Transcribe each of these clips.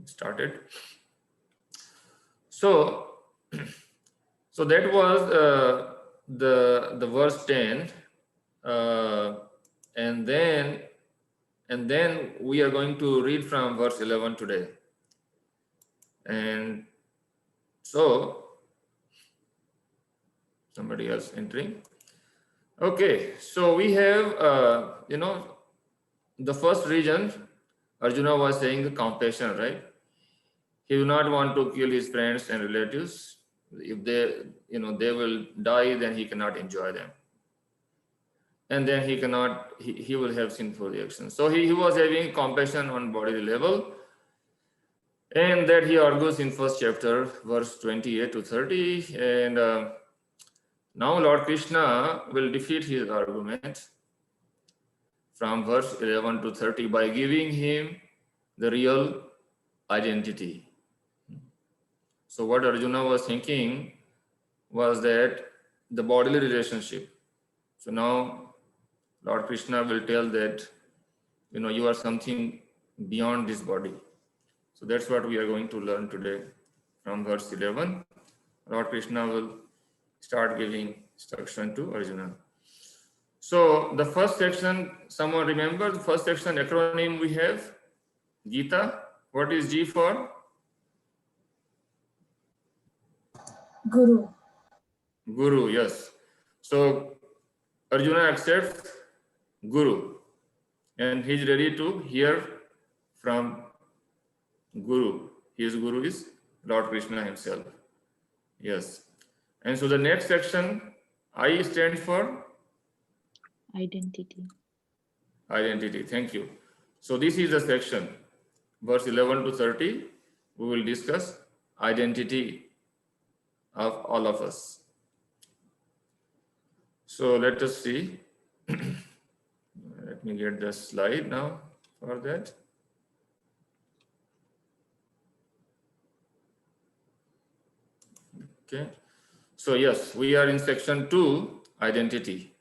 started. So, so that was the verse 10, and then we are going to read from verse 11 today. And so, somebody else entering. Okay, so we have the first region. Arjuna was saying the compassion, right? He do not want to kill his friends and relatives. If they will die, then he cannot enjoy them, and then he will have sinful reactions. So he was having compassion on bodily level, and that he argues in first chapter, verse 28 to 30. And now Lord Krishna will defeat his argument from verse 11 to 30 by giving him the real identity. So what Arjuna was thinking was that the bodily relationship. So now Lord Krishna will tell that, you are something beyond this body. So that's what we are going to learn today from verse 11. Lord Krishna will start giving instruction to Arjuna. So the first section, someone remember the first section acronym we have? Gita. What is G for? Guru. Guru, yes. So Arjuna accepts Guru and he is ready to hear from Guru. His Guru is Lord Krishna himself. Yes. And so the next section, I stands for? Identity. Identity. Thank you. So this is the section, verse 11 to 30. We will discuss identity of all of us. So let us see. Let me get the slide now for that. Okay. So yes, we are in section 2, identity.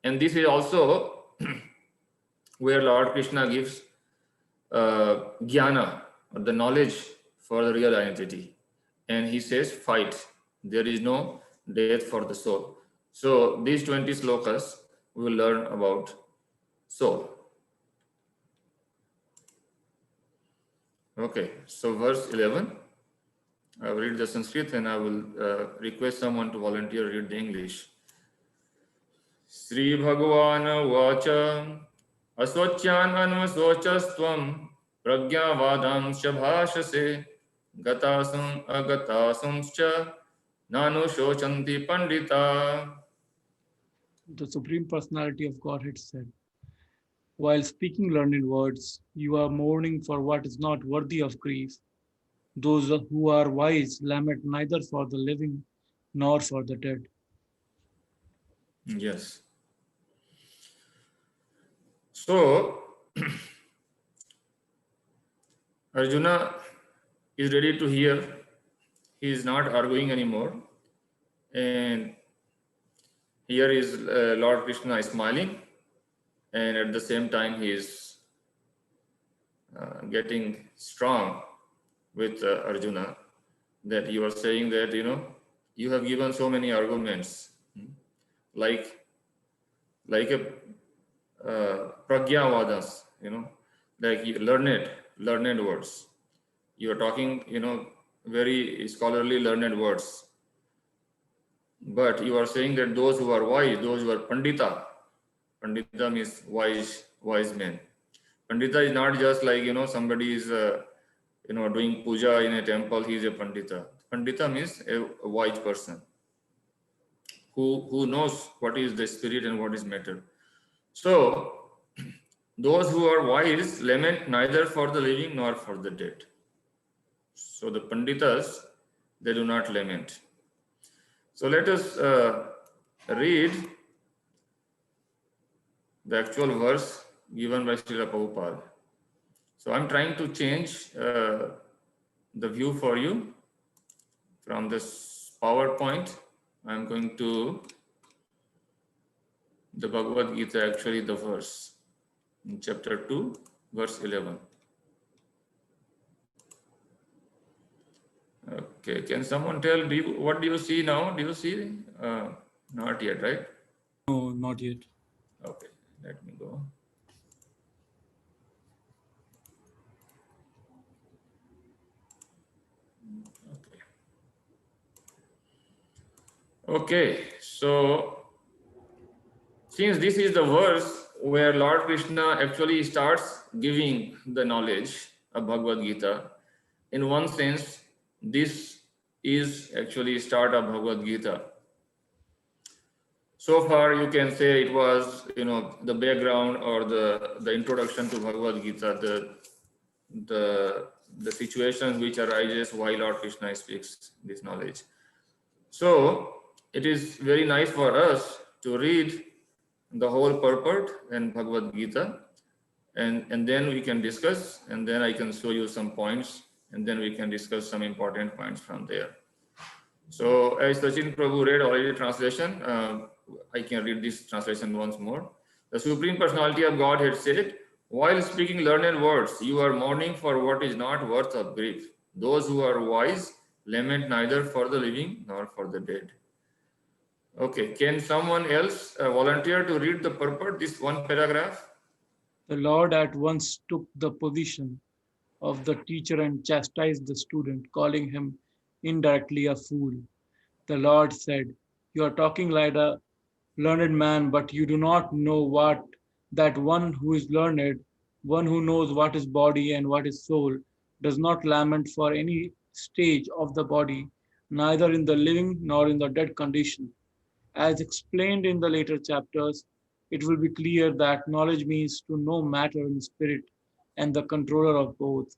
And this is also where Lord Krishna gives jnana, or the knowledge for the real identity. And he says, fight. There is no death for the soul. So these 20 slokas we will learn about soul. Okay, so verse 11. I will read the Sanskrit and I will request someone to volunteer read the English. Sri Bhagavan Vacha Aswachyan Anvaswachastvam Pragyavadam Shabhashase Gatasum Agatasumscha Nanu Shochanti Pandita. The Supreme Personality of Godhead said, while speaking learned words, you are mourning for what is not worthy of grief. Those who are wise lament neither for the living nor for the dead. Yes. So, Arjuna is ready to hear. He is not arguing anymore. And here is Lord Krishna is smiling. And at the same time, he is getting strong with Arjuna, that you are saying that, you have given so many arguments, like a pragyavadas, like learned words. You are talking, very scholarly learned words. But you are saying that those who are wise, those who are pandita means wise men. Pandita is not just like, somebody is, doing puja in a temple, he is a pandita. Pandita means a wise person who knows what is the spirit and what is matter. So, those who are wise lament neither for the living nor for the dead. So, the panditas, they do not lament. So, let us read the actual verse given by Srila Prabhupada. So I'm trying to change the view for you from this PowerPoint. I'm going to the Bhagavad Gita, actually the verse in chapter 2, verse 11. Okay, can someone tell, what do you see now? Do you see? Not yet, right? No, not yet. Okay, let me go. Okay. Okay, so since this is the verse where Lord Krishna actually starts giving the knowledge of Bhagavad Gita, in one sense, this is actually start of Bhagavad Gita. So far, you can say it was, the background or the introduction to Bhagavad Gita, the situations which arises while Lord Krishna speaks this knowledge. So it is very nice for us to read the whole purport in Bhagavad Gita, and then we can discuss, and then I can show you some points, and then we can discuss some important points from there. So as Sachin Prabhu read already translation, I can read this translation once more. The Supreme Personality of Godhead said, while speaking learned words, you are mourning for what is not worth of grief. Those who are wise lament neither for the living nor for the dead. Okay, can someone else volunteer to read the purport, this one paragraph? The Lord at once took the position of the teacher and chastised the student, calling him indirectly a fool. The Lord said, you are talking like a learned man, but you do not know what that one who is learned, one who knows what is body and what is soul, does not lament for any stage of the body, neither in the living nor in the dead condition. As explained in the later chapters, it will be clear that knowledge means to know matter and spirit and the controller of both.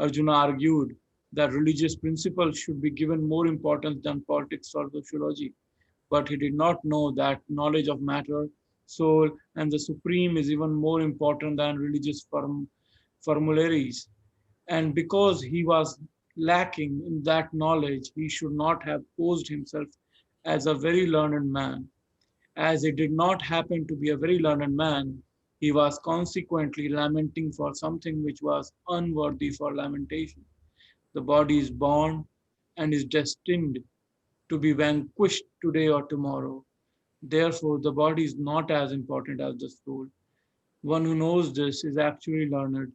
Arjuna argued that religious principles should be given more importance than politics or sociology, but he did not know that knowledge of matter, soul, and the supreme is even more important than religious formularies. And because he was lacking in that knowledge, he should not have posed himself as a very learned man. As he did not happen to be a very learned man, he was consequently lamenting for something which was unworthy for lamentation. The body is born and is destined to be vanquished today or tomorrow. Therefore, the body is not as important as the soul. One who knows this is actually learned,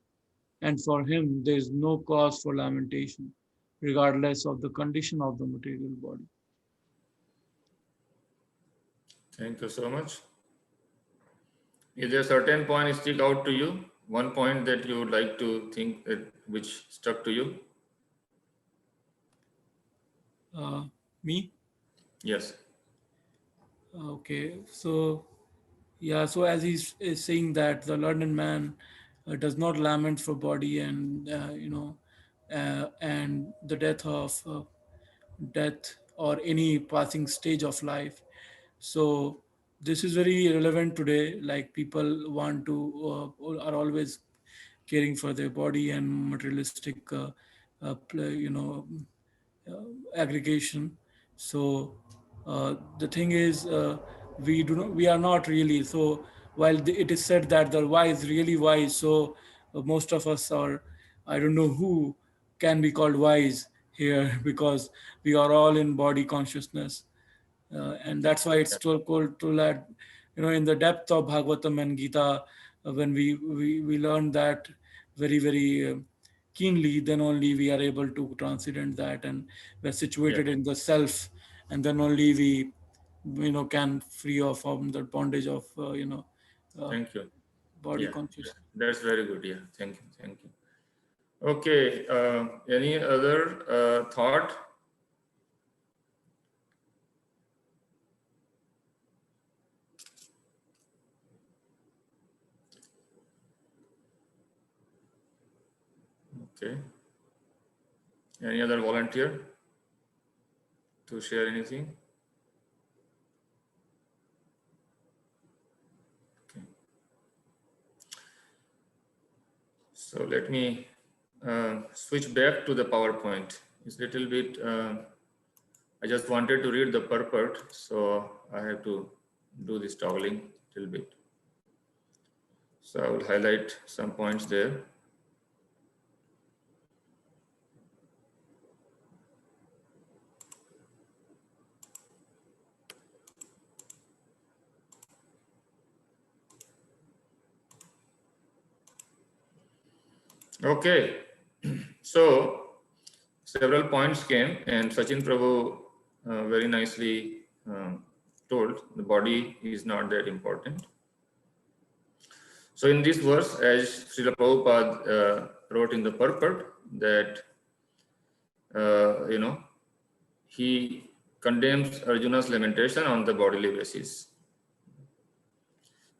and for him there is no cause for lamentation, regardless of the condition of the material body. Thank you so much. Is there a certain point stick out to you? One point that you would like to think that which stuck to you? Me? Yes. Okay, so yeah, so as is saying that the learned man does not lament for body and and the death or any passing stage of life. So this is very relevant today. Like people want to are always caring for their body and materialistic, aggregation. So the thing is, we are not really. So while it is said that the wise really wise, so most of us are, I don't know who can be called wise here because we are all in body consciousness, and that's why it's still called to that, in the depth of Bhagavatam and Gita, when we learn that very keenly, then only we are able to transcend that, and we're Yeah. situated in the self, and then only we can free off from the bondage of uh, Thank you. body Yeah. Yeah. consciousness. That's very good. Yeah. Thank you. Thank you. Okay. Any other thought? Okay. Any other volunteer to share anything? Okay. So let me switch back to the PowerPoint. It's a little bit, I just wanted to read the purport, so I have to do this toggling a little bit. So I will highlight some points there. Okay, so several points came, and Sachin Prabhu very nicely told the body is not that important. So in this verse, as Srila Prabhupada wrote in the purport, that he condemns Arjuna's lamentation on the bodily basis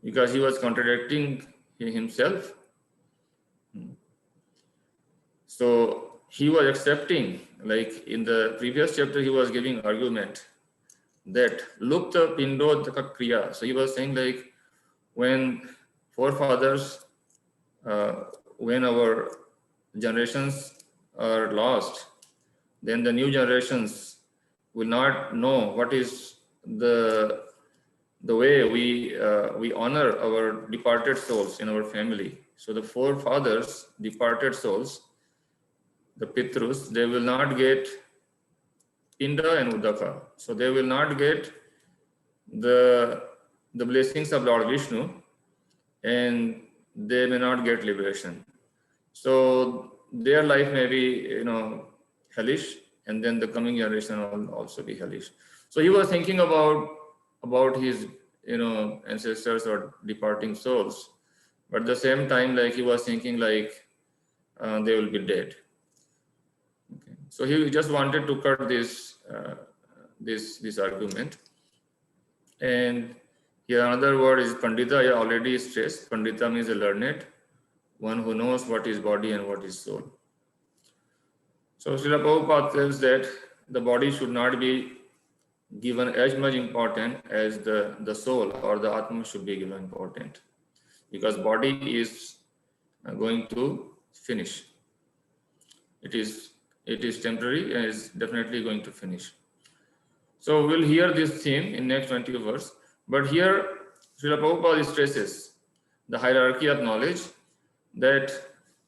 because he was contradicting himself. So he was accepting, like in the previous chapter, he was giving argument that lupta pindodaka kriya. So he was saying like when forefathers, when our generations are lost, then the new generations will not know what is the way we honor our departed souls in our family. So the forefathers, departed souls, the Pitrus, they will not get Pinda and Udaka. So they will not get the blessings of Lord Vishnu, and they may not get liberation. So their life may be, hellish, and then the coming generation will also be hellish. So he was thinking about his, ancestors or departing souls, but at the same time, like he was thinking like they will be dead. Okay. So he just wanted to cut this argument. And here another word is Pandita. I already stressed. Pandita means a learned, one who knows what is body and what is soul. So Srila Prabhupada tells that the body should not be given as much important as the soul or the Atma should be given important, because body is going to finish. It is temporary and is definitely going to finish. So we'll hear this theme in next 20 verse. But here Srila Prabhupada stresses the hierarchy of knowledge, that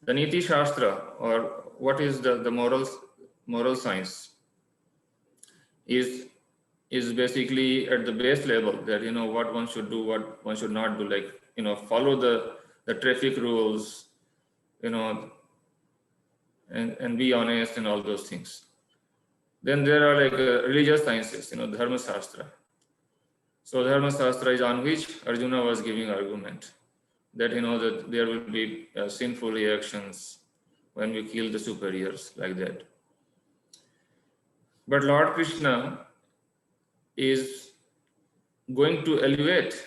the Niti Shastra, or what is the moral science, is basically at the base level, that what one should do, what one should not do, like follow the traffic rules, and be honest and all those things. Then there are like religious sciences, Dharma Shastra. So Dharma Shastra is on which Arjuna was giving argument, that that there will be sinful reactions when we kill the superiors, like that. But Lord Krishna is going to elevate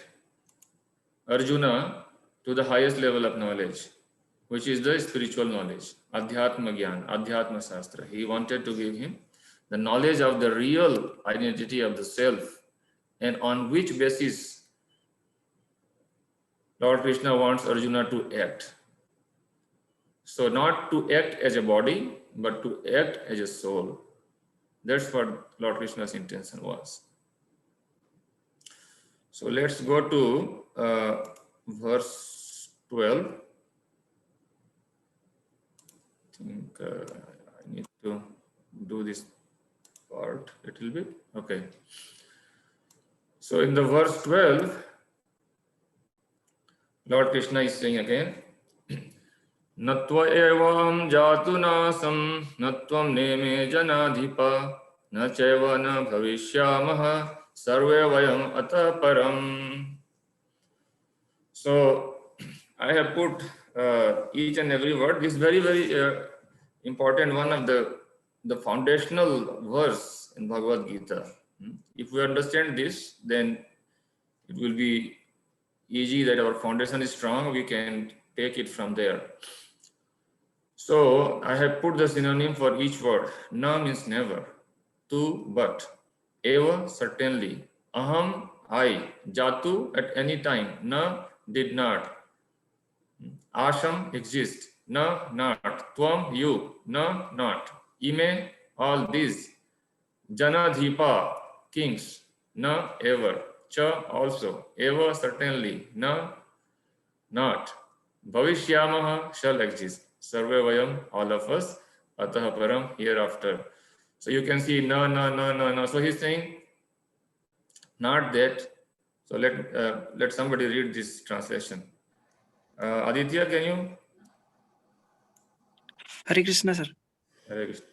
Arjuna to the highest level of knowledge, which is the spiritual knowledge, Adhyatma Gyan, Adhyatma Shastra. He wanted to give him the knowledge of the real identity of the self, and on which basis Lord Krishna wants Arjuna to act. So not to act as a body, but to act as a soul. That's what Lord Krishna's intention was. So let's go to verse 12. I think I need to do this part a little bit. Okay. So in the verse 12, Lord Krishna is saying again, Natva evam jatu nasam, natvam neme janadhipa, na cheva na bhavishyamaha, sarve vayam ata param. So I have put each and every word. This is very, very important, one of the foundational verse in Bhagavad Gita. If we understand this, then it will be easy, that our foundation is strong, we can take it from there. So I have put the synonym for each word. Na means never, tu but, eva certainly, aham I, jatu at any time, na did not, asham exist, na not, tvam you, na not, ime all these, janadhipa kings, na ever, cha also, eva certainly, na not, bhavishyamaha shall exist, sarve vayam all of us, atah param hereafter. So you can see na. So he's saying not that. So let somebody read this translation. Aditya, can you? Hare Krishna, sir. Hare Krishna.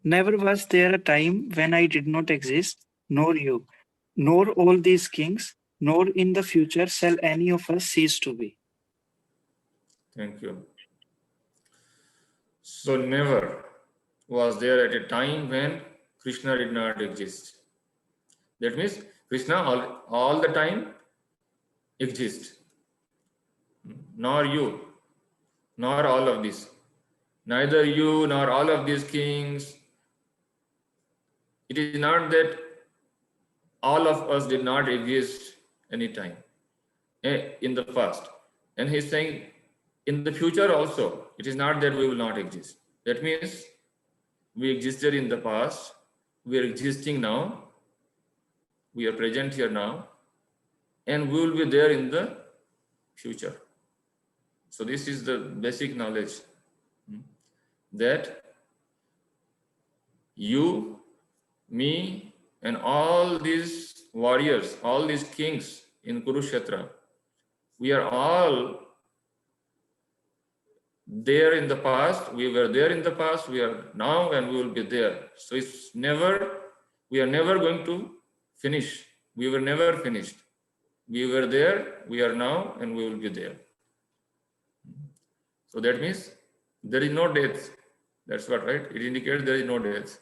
Never was there a time when I did not exist, nor you, nor all these kings, nor in the future shall any of us cease to be. Thank you. So never was there at a time when Krishna did not exist. That means Krishna all the time exists. Nor you, nor all of this. Neither you nor all of these kings. It is not that all of us did not exist any time in the past. And he's saying in the future also, it is not that we will not exist. That means we existed in the past, we are existing now, we are present here now, and we will be there in the future. So this is the basic knowledge that you, me, and all these warriors, all these kings in Kurukshetra, we are all there in the past, we were there in the past, we are now, and we will be there. So it's never, we are never going to finish. We were never finished. We were there, we are now, and we will be there. So that means there is no death. That's what, right? It indicates there is no death.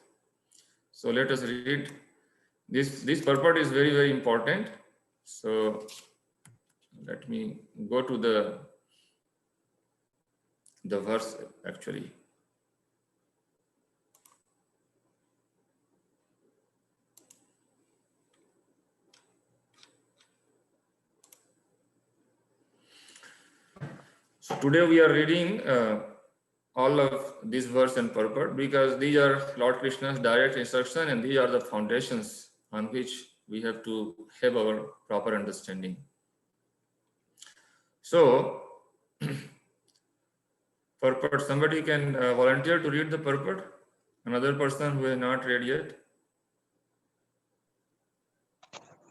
So let us read. This purport is very, very important. So let me go to the verse actually. So today we are reading all of this verse and purport because these are Lord Krishna's direct instruction and these are the foundations on which we have to have our proper understanding. So, purport, somebody can volunteer to read the purport? Another person who has not read yet?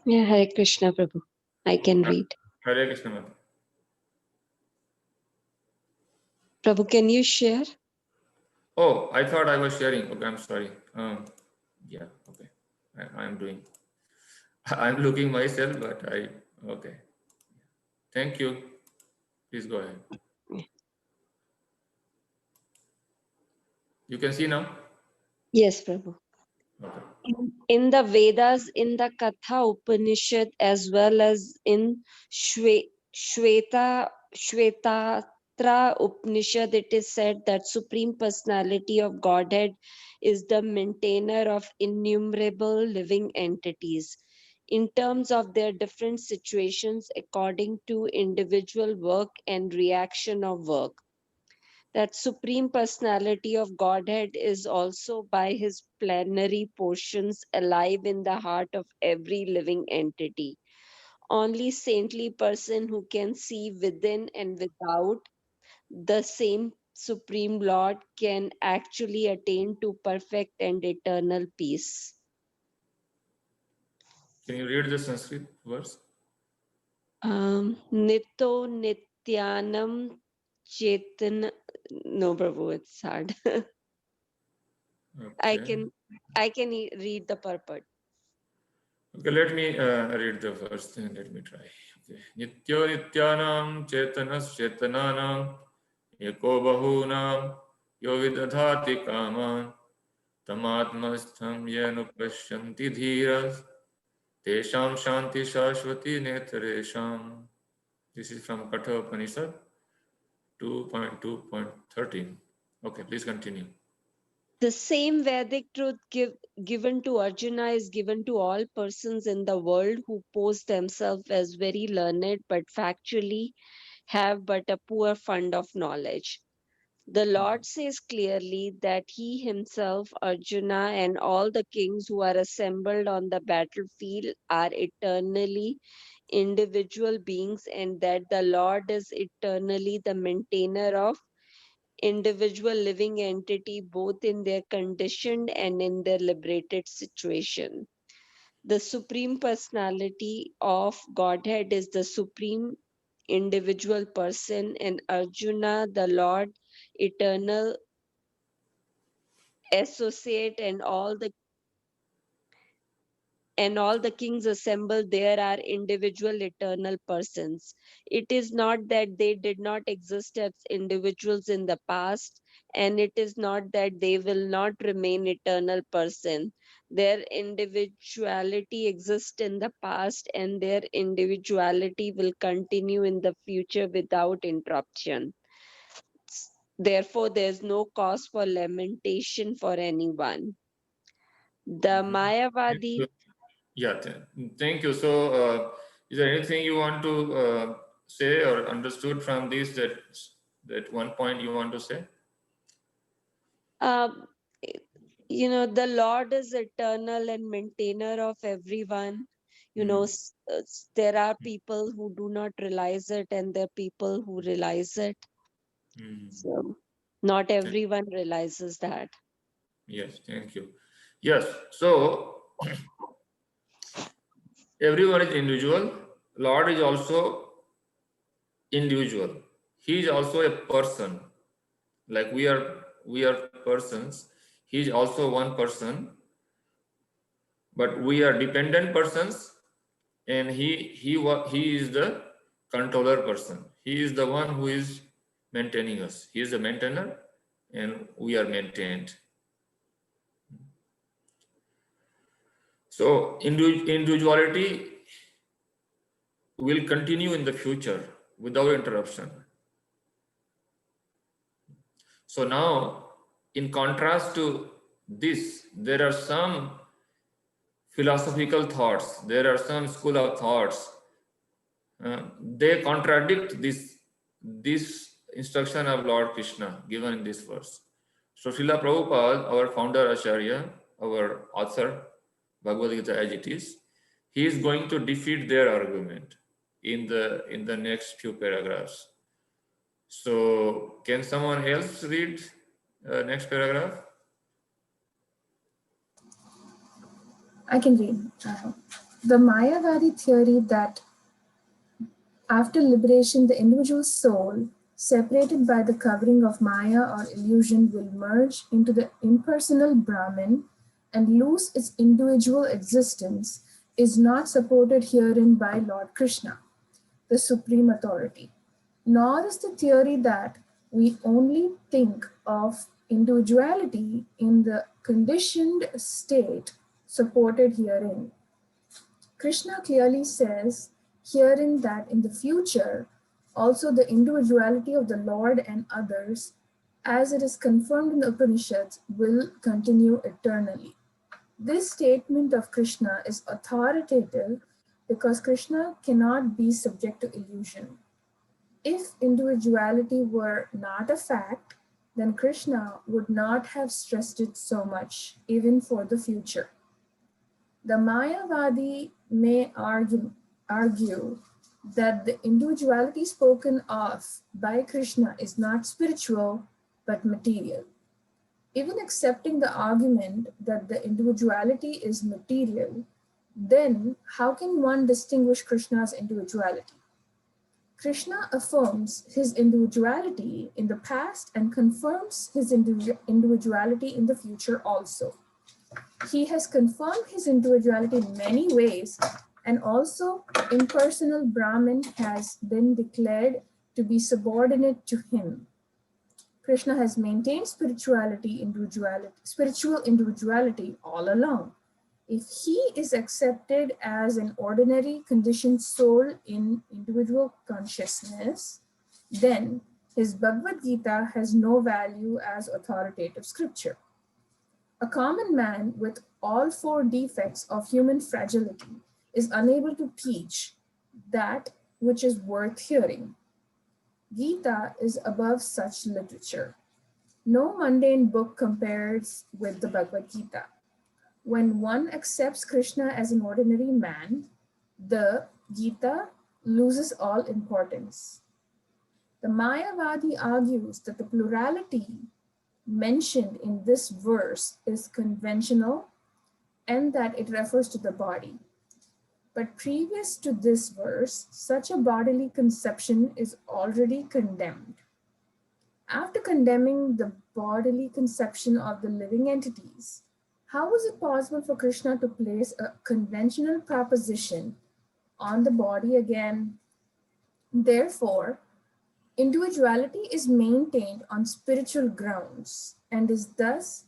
Yeah, Hare Krishna, Prabhu. I can read. Hare Krishna. Mata. Prabhu, can you share? Oh, I thought I was sharing. Okay, I'm sorry. Yeah, okay. I'm doing. I'm looking myself, but okay. Thank you. Please go ahead. You can see now? Yes, Prabhu. Okay. In the Vedas, in the Katha Upanishad, as well as in Shvetatra Upanishad, it is said that Supreme Personality of Godhead is the maintainer of innumerable living entities in terms of their different situations according to individual work and reaction of work. That Supreme Personality of Godhead is also by his plenary portions alive in the heart of every living entity. Only saintly person who can see within and without the same Supreme Lord can actually attain to perfect and eternal peace. Can you read the Sanskrit verse? Nitto Nityanam Chetan. No, Prabhu, it's hard. Okay. I can read the purport. Okay, let me read the verse then let me try. Okay. Nityo nityanam chetanas chetananam eko bahunam yo vidadhati kaman tamatmastham yenu pashyanti dhiras tesham shanti shashvati netaresham. This is from Katha Upanishad 2.2.13. Okay, please continue. The same Vedic truth given to Arjuna is given to all persons in the world who pose themselves as very learned but factually have but a poor fund of knowledge. The Lord says clearly that he himself, Arjuna, and all the kings who are assembled on the battlefield are eternally individual beings, and that the Lord is eternally the maintainer of individual living entity, both in their conditioned and in their liberated situation. The Supreme Personality of Godhead is the Supreme individual person, and Arjuna, the Lord, eternal associate, and all the kings assembled there are individual eternal persons. It is not that they did not exist as individuals in the past, and it is not that they will not remain eternal person. Their individuality exists in the past, and their individuality will continue in the future without interruption. Therefore, there's no cause for lamentation for anyone. The Mayavadi. Yeah, thank you. So, is there anything you want to say or understood from this, that one point you want to say? Um, the Lord is eternal and maintainer of everyone. There are people who do not realize it, and there are people who realize it. Mm. So, not everyone realizes that. Yes, thank you. Yes, so everyone is individual. Lord is also individual. He is also a person. Like we are persons. He is also one person, but we are dependent persons, and he is the controller person. He is the one who is maintaining us. He is the maintainer, and we are maintained. So individuality will continue in the future without interruption. So now, in contrast to this, there are some philosophical thoughts, there are some school of thoughts. They contradict this instruction of Lord Krishna given in this verse. So Srila Prabhupada, our founder Acharya, our author, Bhagavad Gita as it is, he is going to defeat their argument in the next few paragraphs. So can someone else read next paragraph? I can read. The Mayavadi theory that after liberation, the individual soul, separated by the covering of Maya or illusion, will merge into the impersonal Brahman and lose its individual existence, is not supported herein by Lord Krishna, the supreme authority. Nor is the theory that we only think of individuality in the conditioned state supported herein. Krishna clearly says herein that in the future, also the individuality of the Lord and others, as it is confirmed in the Upanishads, will continue eternally. This statement of Krishna is authoritative because Krishna cannot be subject to illusion. If individuality were not a fact, then Krishna would not have stressed it so much, even for the future. The Mayavadi may argue that the individuality spoken of by Krishna is not spiritual but material. Even accepting the argument that the individuality is material, then how can one distinguish Krishna's individuality? Krishna affirms his individuality in the past and confirms his individuality in the future also. He has confirmed his individuality in many ways, and also impersonal Brahman has been declared to be subordinate to him. Krishna has maintained spiritual individuality all along. If he is accepted as an ordinary conditioned soul in individual consciousness, then his Bhagavad Gita has no value as authoritative scripture. A common man with all four defects of human fragility is unable to teach that which is worth hearing. Gita is above such literature. No mundane book compares with the Bhagavad Gita. When one accepts Krishna as an ordinary man, the Gita loses all importance. The Mayavadi argues that the plurality mentioned in this verse is conventional and that it refers to the body. But previous to this verse, such a bodily conception is already condemned. After condemning the bodily conception of the living entities, how was it possible for Krishna to place a conventional proposition on the body again? Therefore, individuality is maintained on spiritual grounds and is thus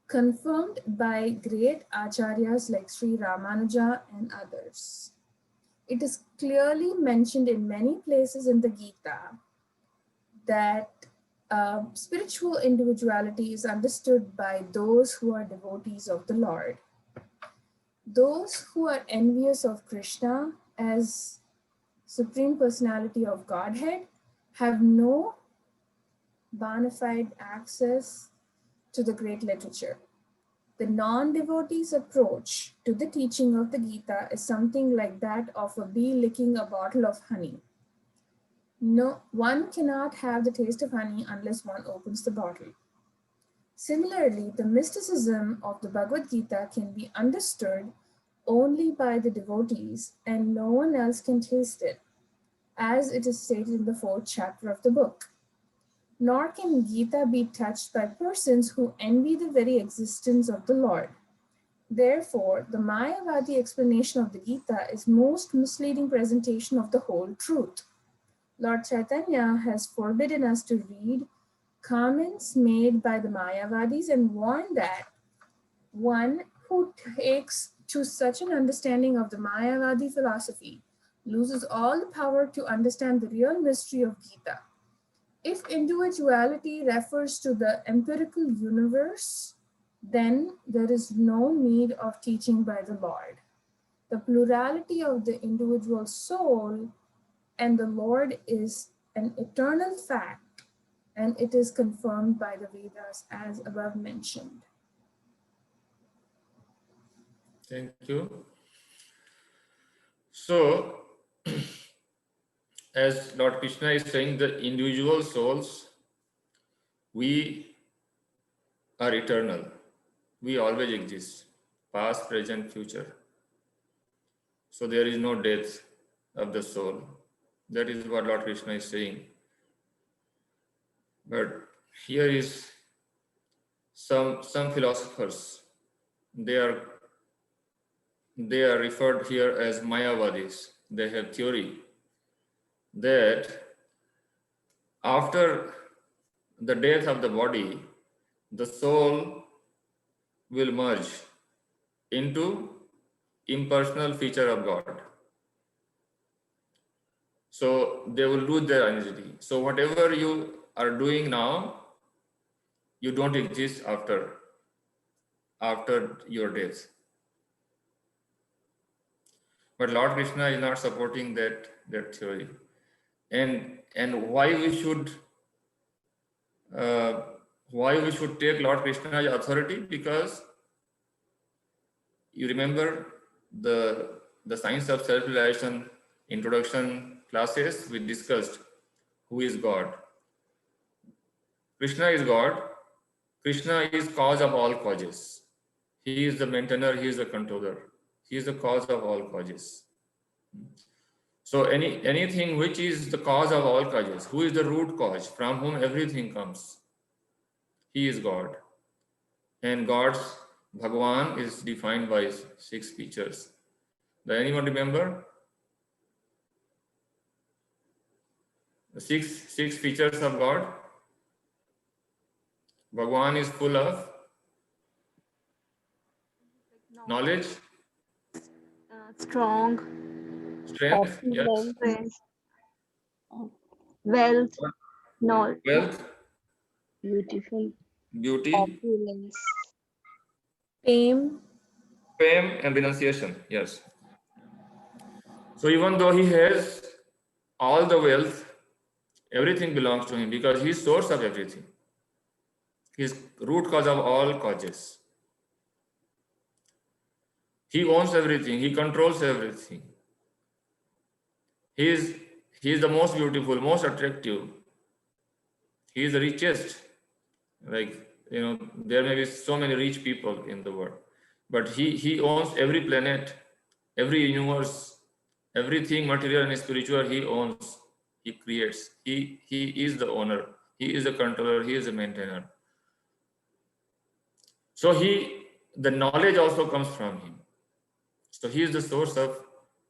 confirmed by great acharyas like Sri Ramanuja and others. It is clearly mentioned in many places in the Gita that spiritual individuality is understood by those who are devotees of the Lord. Those who are envious of Krishna as Supreme Personality of Godhead have no bona fide access to the great literature. The non-devotee's approach to the teaching of the Gita is something like that of a bee licking a bottle of honey. No, one cannot have the taste of honey unless one opens the bottle. Similarly, the mysticism of the Bhagavad Gita can be understood only by the devotees, and no one else can taste it, as it is stated in the 4th chapter of the book. Nor can Gita be touched by persons who envy the very existence of the Lord. Therefore, the Mayavadi explanation of the Gita is most misleading presentation of the whole truth. Lord Chaitanya has forbidden us to read comments made by the Mayavadis and warned that one who takes to such an understanding of the Mayavadi philosophy loses all the power to understand the real mystery of Gita. If individuality refers to the empirical universe, then there is no need of teaching by the Lord. The plurality of the individual soul and the Lord is an eternal fact, and it is confirmed by the Vedas as above mentioned. Thank you. So, as Lord Krishna is saying, the individual souls, we are eternal. We always exist, past, present, future. So there is no death of the soul. That is what Lord Krishna is saying. But here is some philosophers. They are referred here as Mayavadis. They have theory that after the death of the body, the soul will merge into impersonal feature of God. So they will lose their identity. So whatever you are doing now, you don't exist after your death. But Lord Krishna is not supporting that theory. And why we should take Lord Krishna's authority? Because you remember the science of self-realization introduction classes, we discussed who is God. Krishna is God. Krishna is cause of all causes. He is the maintainer, he is the controller. He is the cause of all causes. So anything which is the cause of all causes, who is the root cause from whom everything comes? He is God. And God's Bhagavan is defined by 6 features. Does anyone remember? The six features of God. Bhagavan is full of knowledge, strong, strength, yes, opulence, wealth, knowledge, wealth, Beautiful. beauty, Opulence. Fame, fame, and renunciation. Yes. So even though he has all the wealth, everything belongs to him because he is source of everything. He is root cause of all causes. He owns everything. He controls everything. He is the most beautiful, most attractive. He is the richest. Like, there may be so many rich people in the world, but he owns every planet, every universe, everything material and spiritual. He owns. He creates. He is the owner. He is a controller, he is a maintainer. So the knowledge also comes from him. So he is the source of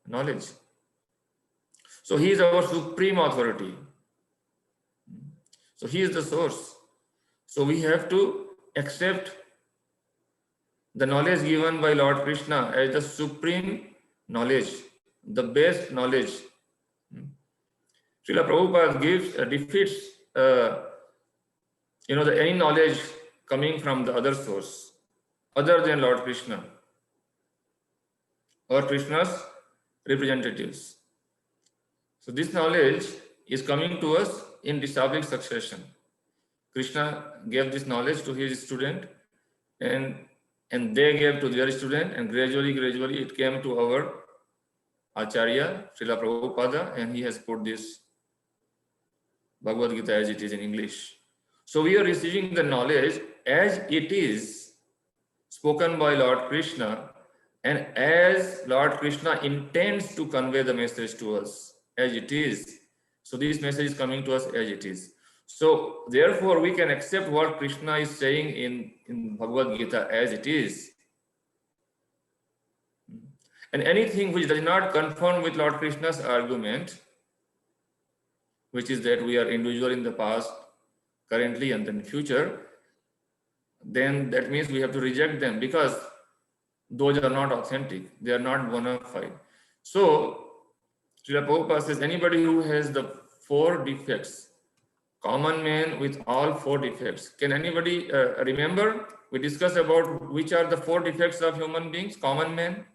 knowledge. So he is our supreme authority. So he is the source. So we have to accept the knowledge given by Lord Krishna as the supreme knowledge, the best knowledge. Srila Prabhupada defeats any knowledge coming from the other source, other than Lord Krishna or Krishna's representatives. So this knowledge is coming to us in disciplic succession. Krishna gave this knowledge to his student, and they gave to their student, and gradually it came to our Acharya, Srila Prabhupada, and he has put this Bhagavad Gita as it is in English. So we are receiving the knowledge as it is spoken by Lord Krishna, and as Lord Krishna intends to convey the message to us as it is. So this message is coming to us as it is. So therefore we can accept what Krishna is saying in Bhagavad Gita as it is. And anything which does not conform with Lord Krishna's argument, which is that we are individual in the past, currently, and then future, then that means we have to reject them, because those are not authentic. They are not bona fide. So Srila Prabhupada says anybody who has the 4 defects, common man with all 4 defects. Can anybody remember? We discussed about which are the 4 defects of human beings, common man,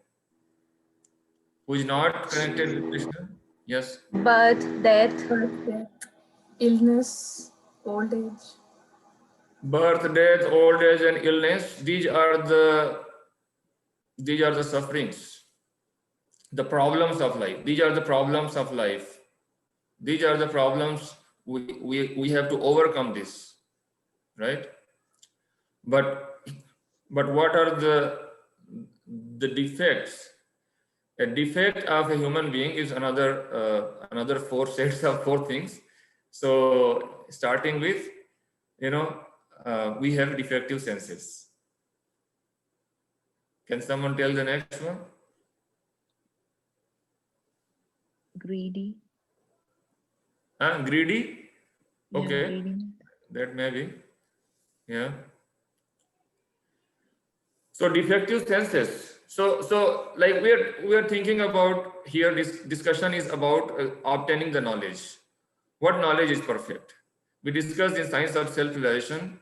who is not connected with Krishna. Yes. Birth, death, Birth, death, illness, old age. Birth, death, old age, and illness. These are the sufferings, the problems of life. These are the problems of life. These are the problems we have to overcome this, right? But what are the defects? A defect of a human being is another 4 sets of 4 things. So starting with, we have defective senses. Can someone tell the next one? greedy. Greedy? Yeah, Okay, greediness. that may be. Yeah. So defective senses. So like we are thinking about here, this discussion is about obtaining the knowledge. What knowledge is perfect? We discussed in science of self-realization,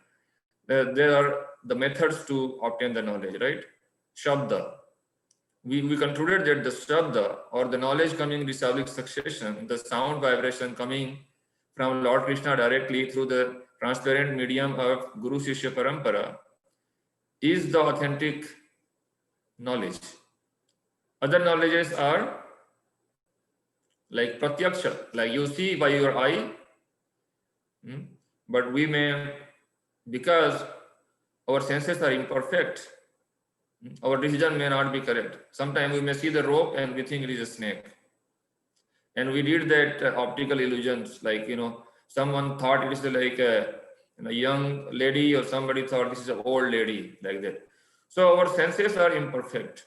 there are the methods to obtain the knowledge, right? Shabda. We concluded that the Shabda, or the knowledge coming in disciplic succession, the sound vibration coming from Lord Krishna directly through the transparent medium of Guru Shishya Parampara, is the authentic knowledge. Other knowledges are like pratyaksha, like you see by your eye, but we may, because our senses are imperfect, our decision may not be correct. Sometimes we may see the rope and we think it is a snake, and we did that optical illusions, like someone thought it is like a young lady, or somebody thought this is an old lady, like that. So our senses are imperfect.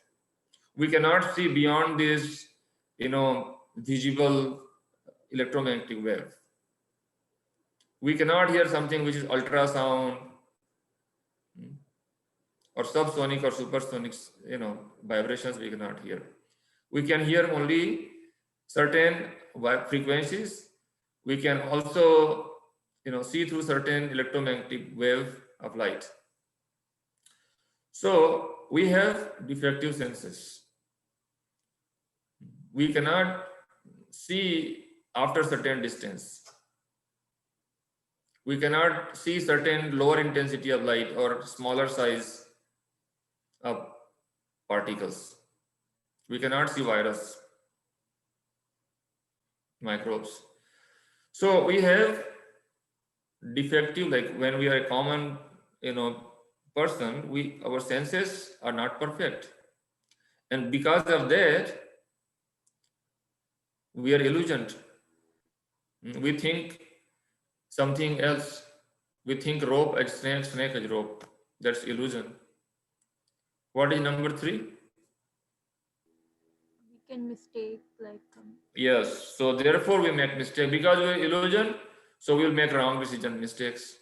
We cannot see beyond this visible electromagnetic wave. We cannot hear something which is ultrasound or subsonic or supersonic vibrations. We cannot hear. We can hear only certain frequencies. We can also see through certain electromagnetic wave of light. So we have defective senses. We cannot see after certain distance. We cannot see certain lower intensity of light or smaller size of particles. We cannot see virus, microbes. So we have defective, like when we are a common person, our senses are not perfect, and because of that we are illusioned. We think something else We think rope as snake, snake as rope. That's illusion. What is number 3? We can mistake like Yes. So therefore we make mistake because we are illusion. So we will make wrong decision, mistakes.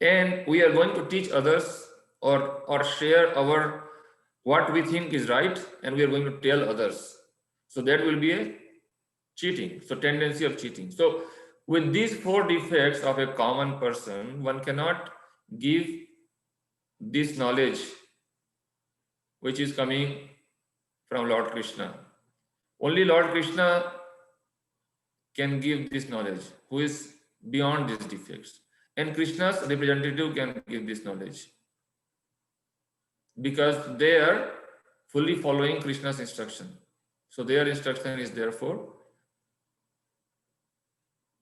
And we are going to teach others or share our what we think is right, and we are going to tell others. So that will be a cheating. So tendency of cheating. So with these 4 defects of a common person, one cannot give this knowledge which is coming from Lord Krishna. Only Lord Krishna can give this knowledge, who is beyond these defects. And Krishna's representative can give this knowledge, because they are fully following Krishna's instruction. So their instruction is therefore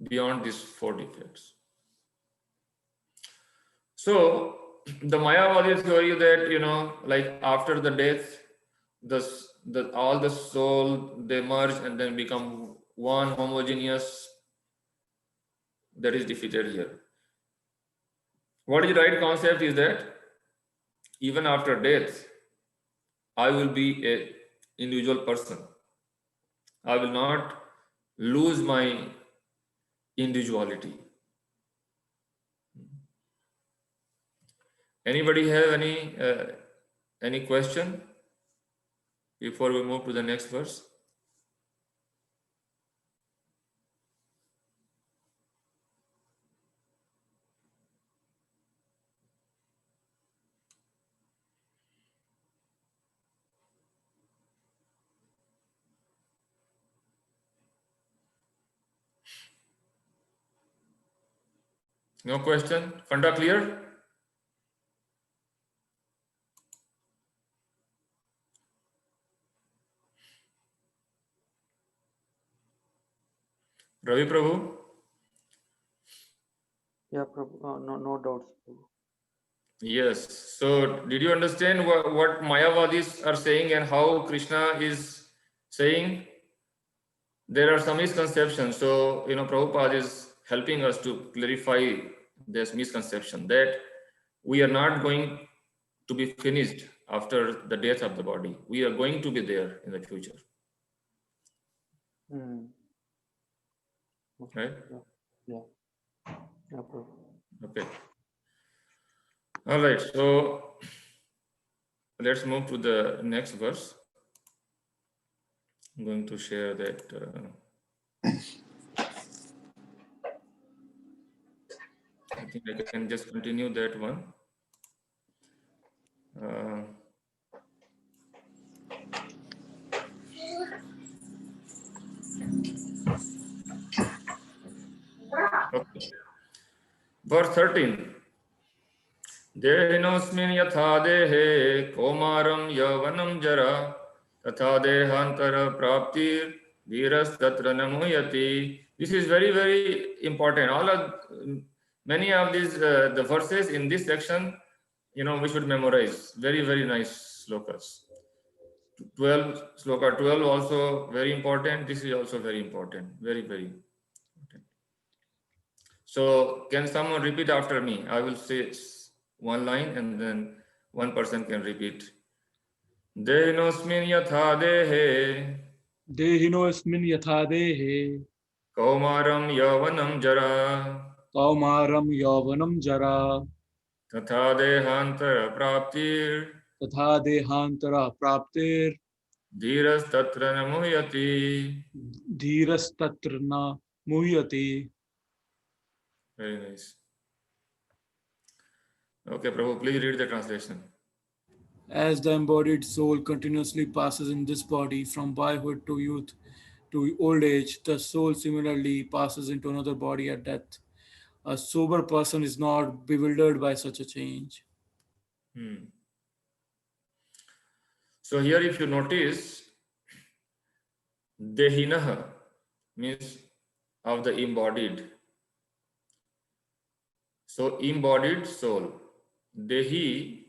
beyond these 4 defects. So the Mayavadi theory that, like after the death, all the soul, they merge and then become one homogeneous, that is defeated here. What is the right concept is that even after death, I will be an individual person. I will not lose my individuality. Anybody have any question before we move to the next verse? No question? Funda clear? Ravi Prabhu? Yeah, Prabhu, no doubts, Prabhu. Yes. So did you understand what Mayavadis are saying and how Krishna is saying? There are some misconceptions. So, Prabhupada is helping us to clarify this misconception that we are not going to be finished after the death of the body. We are going to be there in the future. Right? Yeah, Prabhu. Okay. All right. So let's move to the next verse. I'm going to share that. I think I can just continue that one. Okay. Verse 13. Dehinosmin yatha dehe komaram yavanam jara tatha dehantara praptir viras tatra namuyati. This is very, very important. Many of these the verses in this section, we should memorize. Very, very nice slokas. 12 also very important. This is also very important. Very, very important. So can someone repeat after me? I will say one line and then one person can repeat. Dehinosmin yatha dehe Dehinosmin yatha dehe kaumaram yavanam jara kaumaram yavanam jara tatha dehantara praptir tatha dehantara praptir dhiras tatra namuyati. dhiras tatrna muhyati. Very nice. Okay, Prabhu, please read the translation. As the embodied soul continuously passes in this body from boyhood to youth to old age, the soul similarly passes into another body at death. A sober person is not bewildered by such a change. So here, if you notice, Dehinaha means of the embodied. So embodied soul. Dehi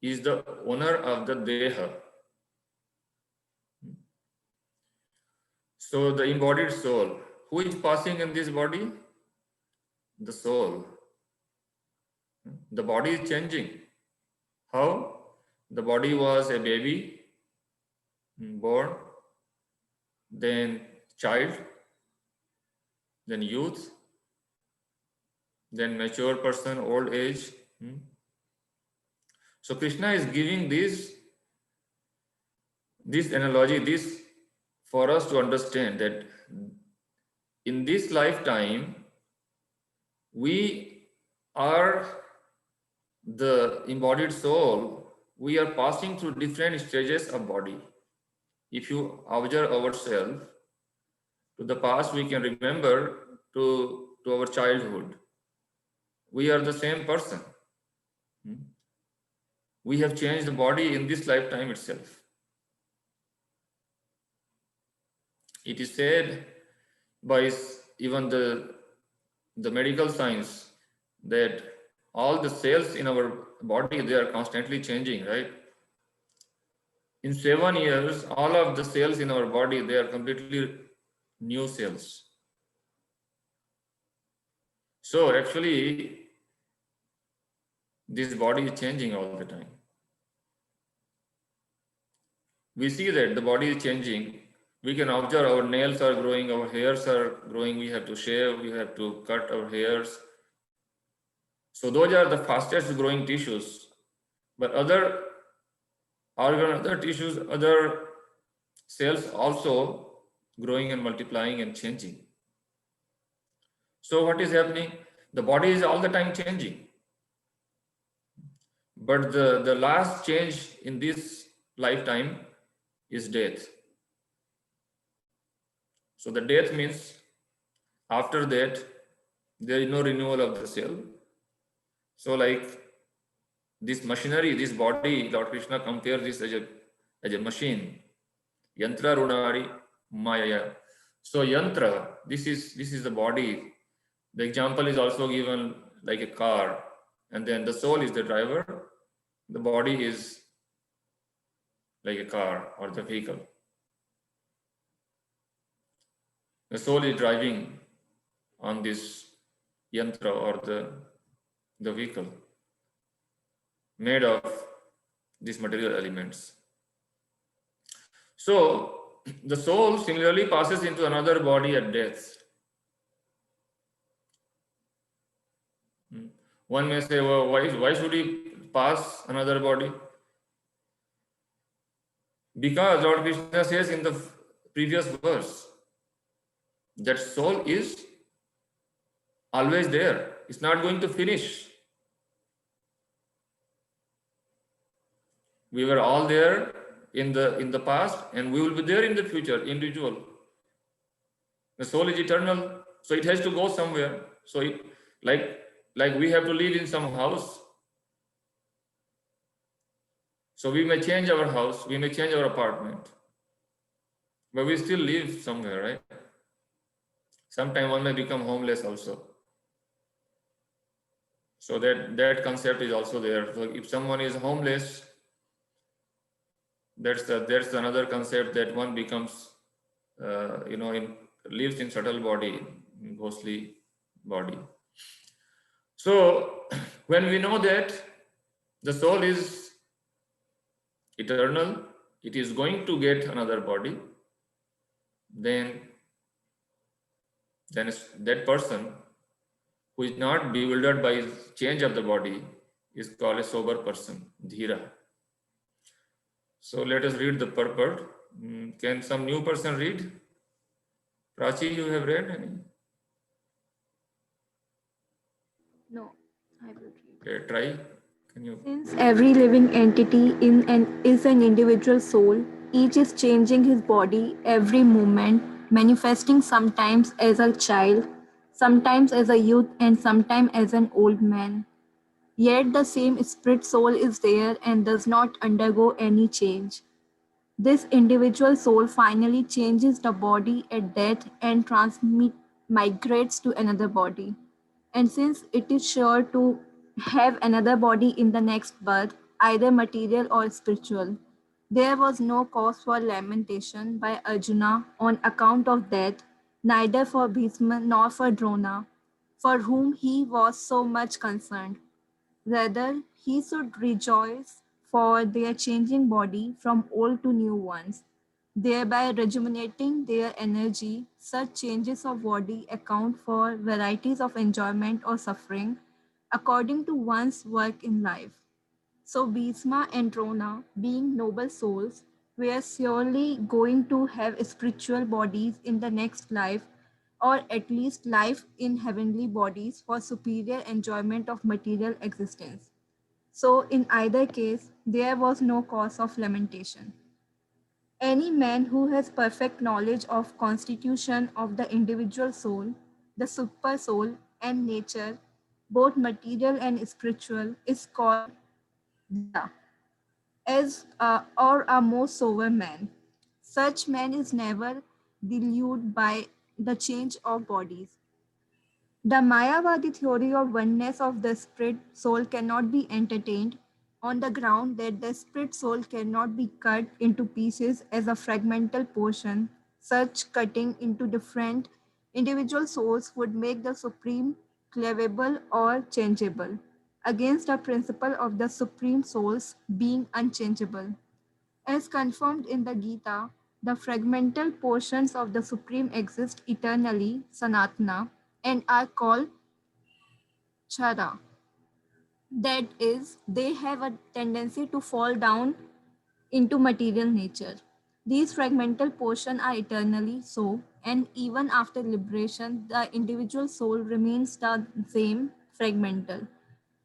is the owner of the Deha. So the embodied soul, who is passing in this body? the soul. The body is changing. How? The body was a baby, born, then child, then youth, then mature person, old age. So Krishna is giving this analogy, this for us to understand that in this lifetime, we are the embodied soul. We are passing through different stages of body. If you observe ourselves to the past, we can remember to our childhood. We are the same person. We have changed the body in this lifetime itself. It is said by even the medical science that all the cells in our body, they are constantly changing, right? In 7 years, all of the cells in our body, they are completely new cells. So actually, this body is changing all the time. We see that the body is changing. We can observe our nails are growing, our hairs are growing, we have to shave, we have to cut our hairs. So those are the fastest growing tissues. But other organ, other tissues, other cells also growing and multiplying and changing. So what is happening? The body is all the time changing. But the last change in this lifetime is death. So the death means after that, there is no renewal of the cell. So like this machinery, this body, Lord Krishna compares this as a machine. Yantra runari maya. So yantra, this is the body. The example is also given like a car, and then the soul is the driver. The body is like a car or the vehicle. The soul is driving on this yantra or the vehicle made of these material elements. So the soul similarly passes into another body at death. One may say, well, why should he pass another body? Because Lord Krishna says in the previous verse that soul is always there. It's not going to finish. We were all there in the past, and we will be there in the future, individual. The soul is eternal, so it has to go somewhere. So it, like we have to live in some house. So we may change our house, we may change our apartment, but we still live somewhere, right? Sometime one may become homeless also. So that concept is also there. So if someone is homeless, that's another concept that one becomes, lives in subtle body, ghostly body. So when we know that the soul is eternal, it is going to get another body, then that person who is not bewildered by change of the body is called a sober person, dhira. So let us read the purport. Can some new person read? Prachi, you have read any? No, I will read. Okay, try. Can you? Since every living entity is an individual soul, each is changing his body every moment, manifesting sometimes as a child, sometimes as a youth, and sometimes as an old man. Yet the same spirit soul is there and does not undergo any change. This individual soul finally changes the body at death and migrates to another body. And since it is sure to have another body in the next birth, either material or spiritual, there was no cause for lamentation by Arjuna on account of death, neither for Bhishma nor for Drona. for whom he was so much concerned. Rather, he should rejoice for their changing body from old to new ones, thereby rejuvenating their energy. Such changes of body account for varieties of enjoyment or suffering according to one's work in life. So Bhisma and Drona, being noble souls, were surely going to have spiritual bodies in the next life, or at least life in heavenly bodies for superior enjoyment of material existence. So in either case, there was no cause of lamentation. Any man who has perfect knowledge of constitution of the individual soul, the super soul and nature, both material and spiritual, is called Dita, as or a most sober man. Such man is never deluded by the change of bodies. The Mayavadi theory of oneness of the spirit soul cannot be entertained on the ground that the spirit soul cannot be cut into pieces as a fragmental portion. Such cutting into different individual souls would make the supreme cleavable or changeable against the principle of the supreme souls being unchangeable. As confirmed in the Gita, the fragmental portions of the Supreme exist eternally, Sanatana, and are called Chara. That is, they have a tendency to fall down into material nature. These fragmental portions are eternally so, and even after liberation, the individual soul remains the same fragmental.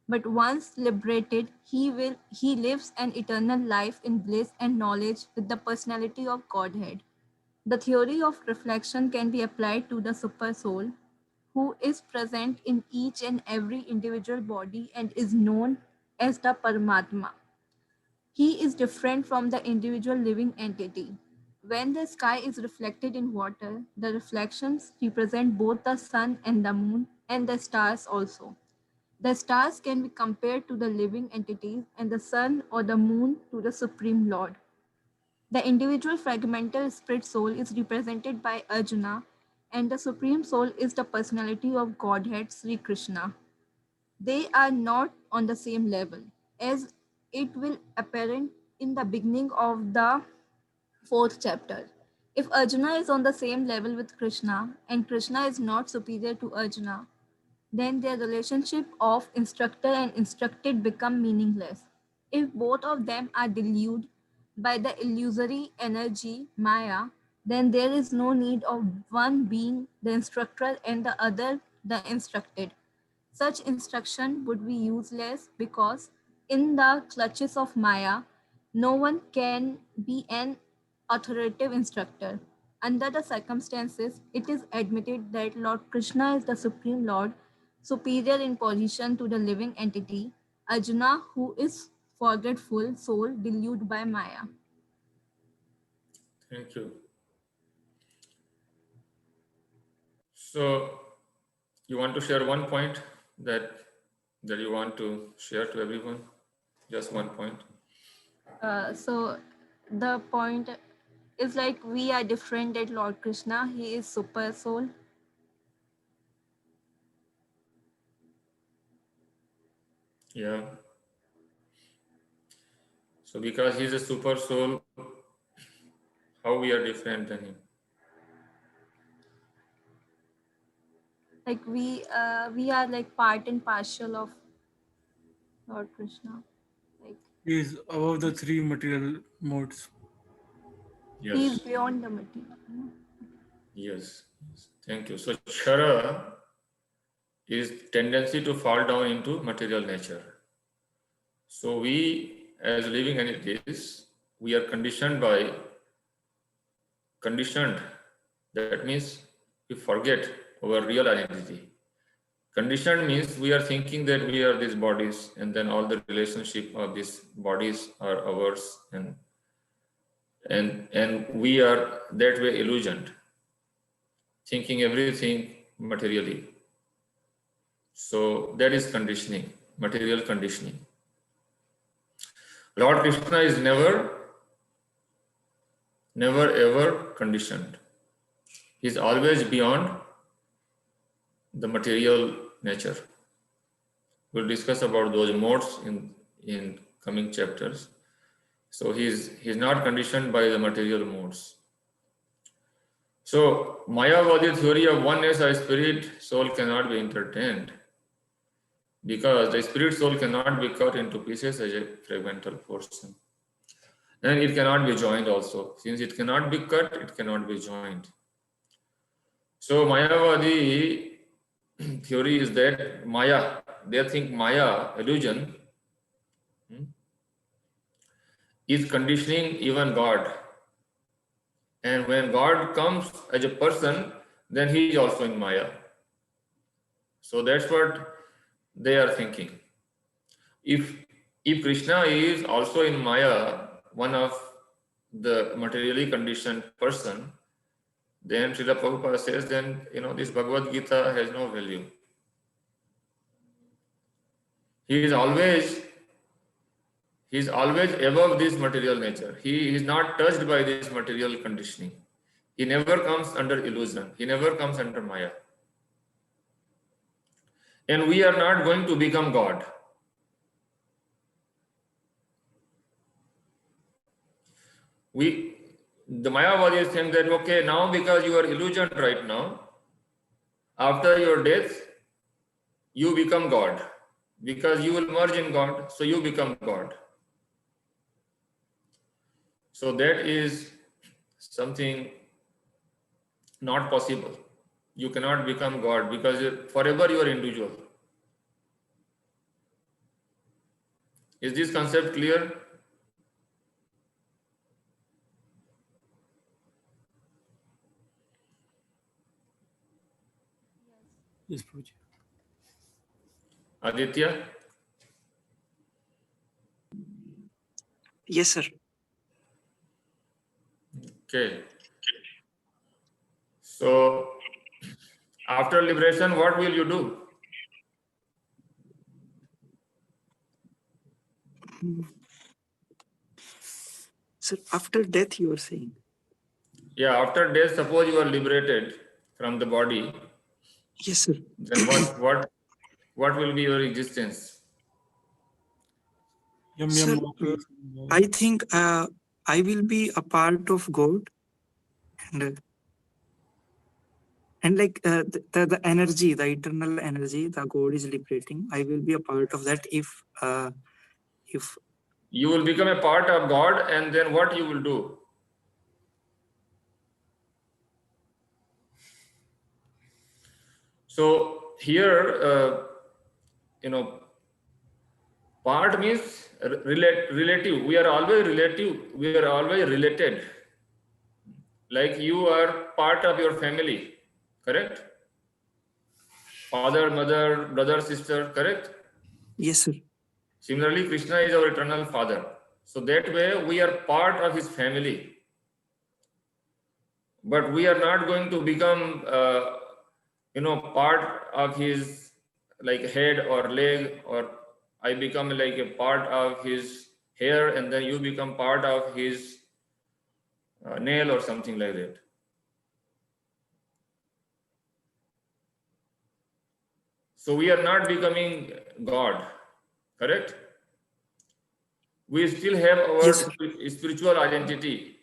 But once liberated, he lives an eternal life in bliss and knowledge with the personality of Godhead. The theory of reflection can be applied to the super soul, who is present in each and every individual body and is known as the Paramatma. He is different from the individual living entity. When the sky is reflected in water, the reflections represent both the sun and the moon and the stars also. The stars can be compared to the living entities and the sun or the moon to the Supreme Lord. The individual fragmental spirit soul is represented by Arjuna, and the Supreme Soul is the personality of Godhead Sri Krishna. They are not on the same level, as it will apparent in the beginning of the fourth chapter. If Arjuna is on the same level with Krishna and Krishna is not superior to Arjuna, then their relationship of instructor and instructed become meaningless. If both of them are deluded by the illusory energy Maya, then there is no need of one being the instructor and the other the instructed. Such instruction would be useless because in the clutches of Maya, no one can be an authoritative instructor. Under the circumstances, it is admitted that Lord Krishna is the Supreme Lord, superior in position to the living entity, Arjuna, who is forgetful soul deluded by Maya. Thank you. So you want to share one point that you want to share to everyone? Just one point. So the point is like we are different at Lord Krishna. He is super soul. Yeah. So because he's a super soul, how we are different than him? Like we are like part and partial of Lord Krishna. Like He is above the three material modes. he is Yes. beyond the material. Yes. Thank you. So Chara is tendency to fall down into material nature. So we, as living entities, we are conditioned. That means we forget our real identity. Conditioned means we are thinking that we are these bodies, and then all the relationship of these bodies are ours, and we are that way illusioned, thinking everything materially. So that is conditioning, material conditioning. Lord Krishna is never ever conditioned. He is always beyond the material nature. We'll discuss about those modes in coming chapters. So he's not conditioned by the material modes. So Mayavadi theory of oneness of spirit soul cannot be entertained, because the spirit soul cannot be cut into pieces as a fragmental portion. And it cannot be joined also. Since it cannot be cut, it cannot be joined. So Mayavadi theory is that Maya, they think Maya, illusion, is conditioning even God. And when God comes as a person, then he is also in Maya. So that's what they are thinking. If Krishna is also in Maya, one of the materially conditioned person, then Srila Prabhupada says, then this Bhagavad Gita has no value. He is always above this material nature. He is not touched by this material conditioning. He never comes under illusion. He never comes under Maya. And we are not going to become God. The Mayavadi is saying that, okay, now because you are illusion right now, after your death, you become God. Because you will merge in God, so you become God. So that is something not possible. You cannot become God because forever you are individual. Is this concept clear? Yes, Prabhuji. Aditya? Yes, sir. Okay. So after liberation, what will you do? Sir, after death, you are saying? Yeah, after death, suppose you are liberated from the body. Yes, sir. Then what will be your existence? Sir, I think I will be a part of God, and like the energy, the eternal energy, the God is liberating. I will be a part of that if You will become a part of God, and then what you will do? So here, part means relative. We are always relative. We are always related. Like you are part of your family, correct? Father, mother, brother, sister, correct? Yes, sir. Similarly, Krishna is our eternal Father. So that way we are part of his family. But we are not going to become, part of his like head or leg, or I become like a part of his hair and then you become part of his nail or something like that. So we are not becoming God, correct? We still have our Yes, spiritual identity.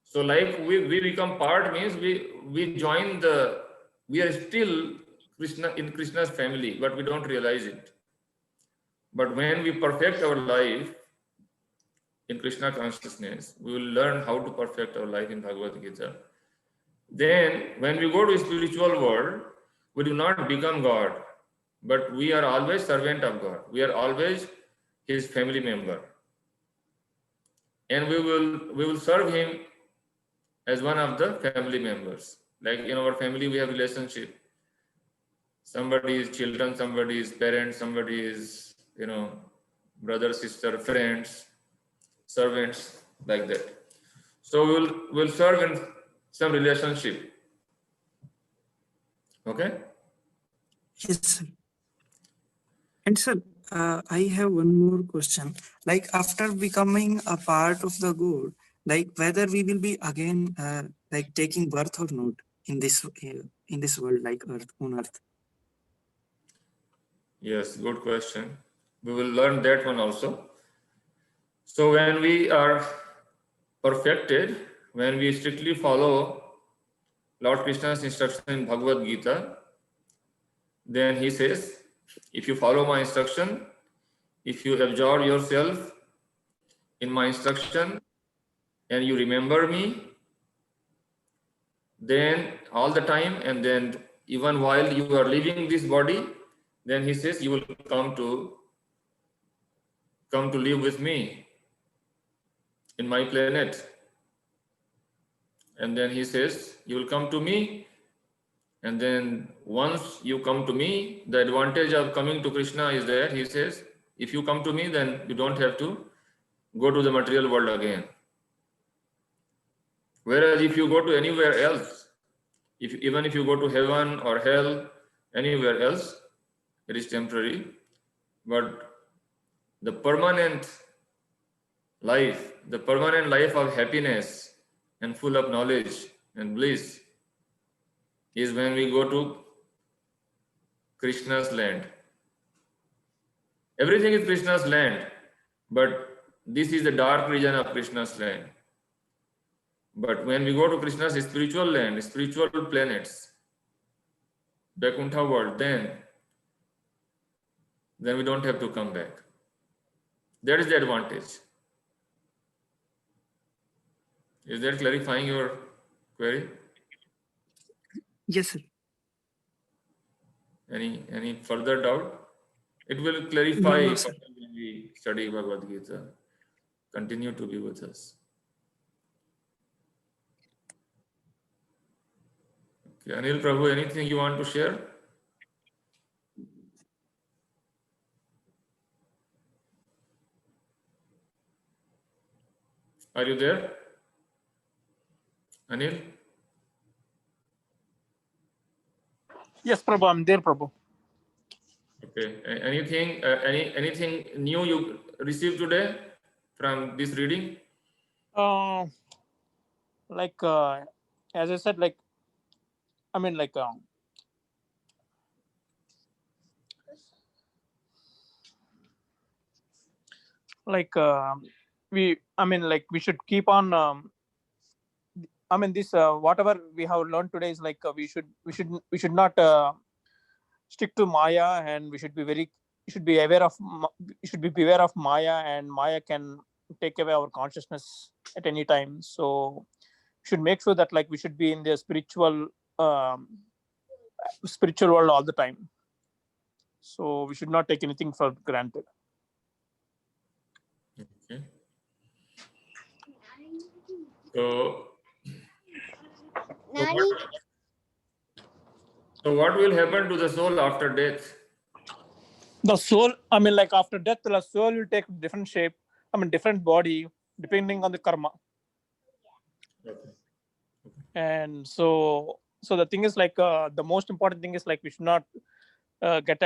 So like we become part means we join we are still in Krishna's family, but we don't realize it. But when we perfect our life in Krishna consciousness, we will learn how to perfect our life in Bhagavad Gita. Then when we go to spiritual world, we do not become God, but we are always servant of God. We are always his family member. And we will serve him as one of the family members. Like in our family, we have relationship. Somebody is children, somebody is parents, somebody is, brother, sister, friends, servants, like that. So we'll serve in some relationship. Okay? Yes, sir. And sir, I have one more question. Like after becoming a part of the God, like whether we will be again like taking birth or not in this world, like on earth. Yes, good question. We will learn that one also. So when we are perfected, when we strictly follow Lord Krishna's instruction in Bhagavad Gita, then he says, if you follow my instruction, if you absorb yourself in my instruction and you remember me, then all the time, and then even while you are leaving this body, then he says you will come to live with me in my planet. And then he says you will come to me, and then once you come to me, the advantage of coming to Krishna is that he says if you come to me, then you don't have to go to the material world again. Whereas if you go to anywhere else, even if you go to heaven or hell, anywhere else, it is temporary. But the permanent life of happiness and full of knowledge and bliss is when we go to Krishna's land. Everything is Krishna's land, but this is the dark region of Krishna's land. But when we go to Krishna's spiritual land, spiritual planets, Vaikuntha world, then we don't have to come back. That is the advantage. Is that clarifying your query? Yes, sir. Any further doubt? It will clarify No, sir. when we study Bhagavad Gita. Continue to be with us. Okay, Anil Prabhu, anything you want to share? Are you there, Anil? Yes, Prabhu, I'm there, Prabhu. Okay. Anything new you received today from this reading? As I said, I mean, we should keep on. This whatever we have learned today is we should not stick to Maya, and we should be aware of beware of Maya, and Maya can take away our consciousness at any time. So we should make sure that we should be in the spiritual world all the time. So we should not take anything for granted. Okay. So what will happen to the soul after death? The soul, after death, the soul will take different shape, different body, depending on the karma. Okay. And so the thing is the most important thing is we should not get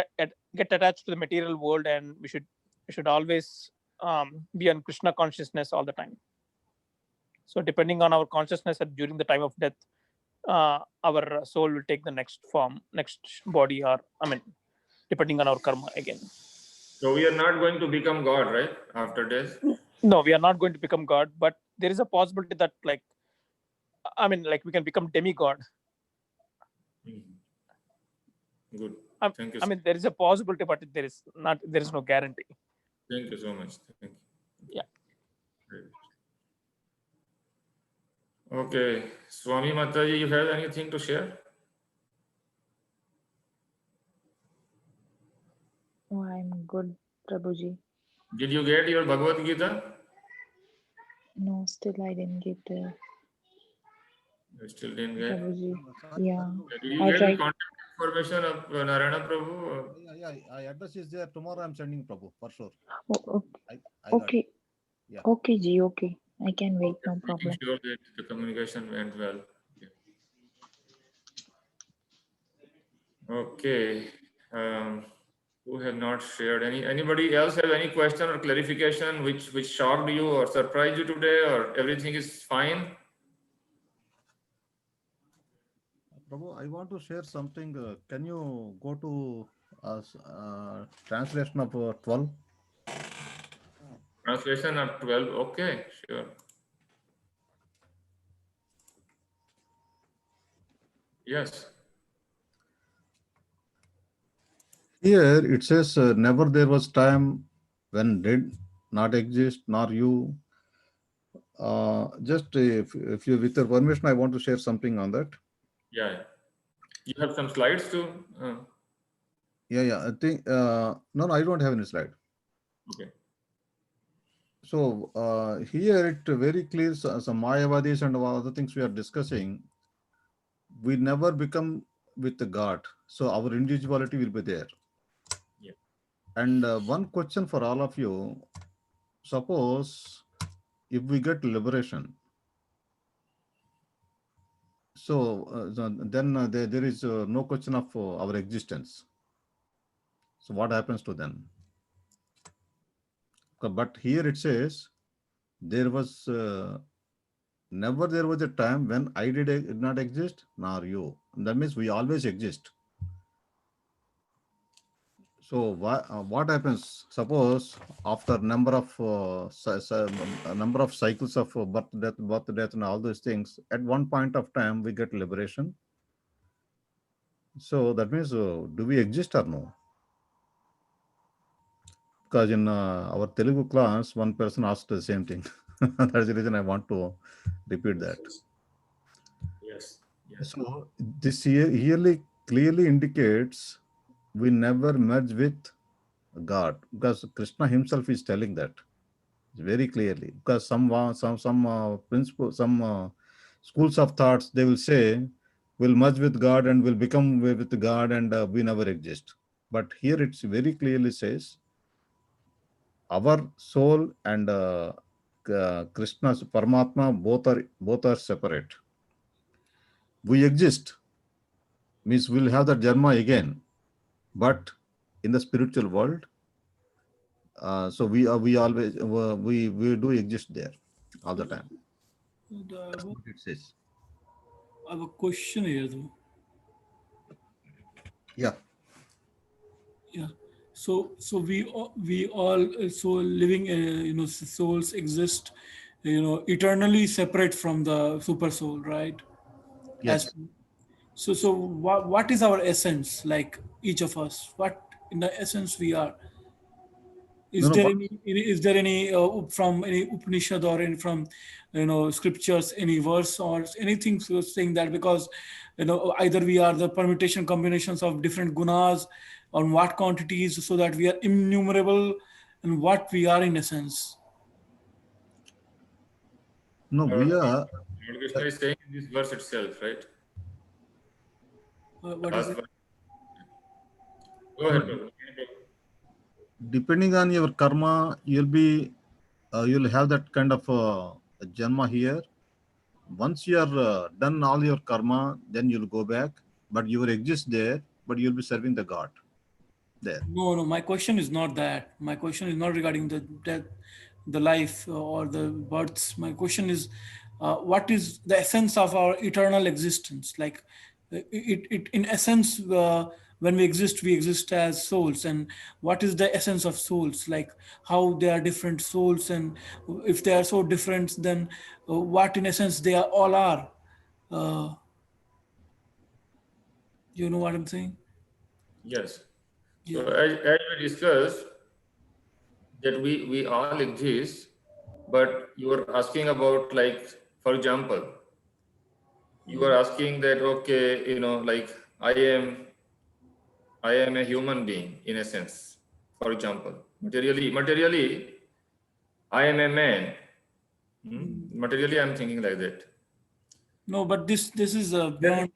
attached to the material world, and we should always be on Krishna consciousness all the time. So depending on our consciousness during the time of death, our soul will take the next form, next body, or depending on our karma again. So we are not going to become God, right? After death? No, we are not going to become God, but there is a possibility that we can become demigod. Good. Thank you. There is a possibility, but there is no guarantee. Thank you so much. Thank you. Yeah. Great. Okay, Swami Mataji, you have anything to share? Oh, I'm good, Prabhuji. Did you get your Bhagavad Gita? No, still I didn't get there. You still didn't get? Prabhuji. Yeah. Did you I get the tried. contact information of Narayana Prabhu? Yeah. Address is there. Tomorrow I'm sending Prabhu for sure. Oh, I got okay. it. Yeah. Okay, Ji. Okay. I can wait. No Making problem. sure that the communication went well. Okay. Who have not shared anybody else have any question or clarification which shocked you or surprised you today, or everything is fine? Prabhu, I want to share something. Can you go to translation of 12. Translation of 12. Okay, sure. Yes. Here it says, never there was time when did not exist, nor you. Just if you, with your permission, I want to share something on that. Yeah. You have some slides too? Yeah. I think, no, I don't have any slide. Okay. So here it very clear, some Mayavadis and other things we are discussing, we never become with the God. So our individuality will be there. Yeah. And one question for all of you, suppose if we get liberation, so then there is no question of our existence. So what happens to them? But here it says, there was never there was a time when I did not exist, nor you. That means we always exist. So what happens? Suppose after number of number of cycles of birth, death, and all those things, at one point of time we get liberation. So that means, do we exist or no? Because in our Telugu class, one person asked the same thing. That's the reason I want to repeat that. Yes. Yes. So this yearly clearly indicates we never merge with God, because Krishna himself is telling that very clearly. Because some principle, some schools of thoughts, they will say we'll merge with God and will become with God, and we never exist. But here it's very clearly says our soul and Krishna's Paramatma both are separate. We exist means we'll have that Janma again, but in the spiritual world. So we always we do exist there all the time. That's what it says. I have a question here though. Yeah. Yeah. So we all so living souls exist, eternally separate from the super soul, right? Yes. So what is our essence, like each of us? What in the essence we are? Is No, there what? any from any Upanishad or any from scriptures, any verse or anything saying that? Because either we are the permutation combinations of different gunas on what quantities, so that we are innumerable, and what we are in essence. No, we are. Lord Krishna is saying in this verse itself, right? What is it? Go ahead, Prabhu. Depending on your karma, you'll have that kind of janma here. Once you are done all your karma, then you'll go back, but you will exist there, but you'll be serving the God there. No, my question is not that. My question is not regarding the death, the life or the births. My question is, what is the essence of our eternal existence? Like, it in essence, when we exist as souls. And what is the essence of souls? Like, how they are different souls, and if they are so different, then what in essence they are all are. You know what I'm saying? Yes. So Yeah. as we discussed that we all exist, but you are asking about, like, for example, you are asking that, okay, like I am a human being in a sense. For example, materially, I am a man. Materially, I'm thinking like that. No, but this is beyond.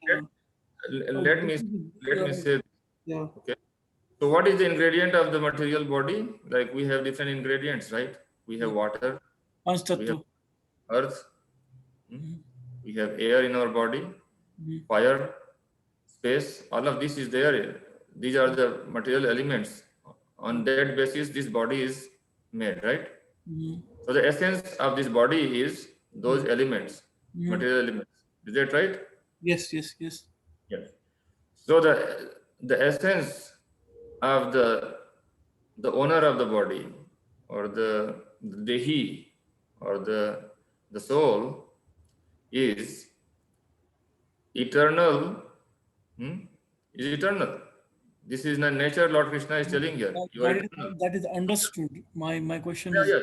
Let me say. Yeah. Okay. So what is the ingredient of the material body? Like, we have different ingredients, right? We have water, we have earth, we have air in our body, fire, space. All of this is there. These are the material elements. On that basis, this body is made, right? So the essence of this body is those elements, material elements. Is that right? Yes. Yes. So the essence of the owner of the body, or the dehi, or the soul, is eternal. Is eternal. This is the nature Lord Krishna is telling here. You are eternal. That is understood. My question Yeah, is, yeah.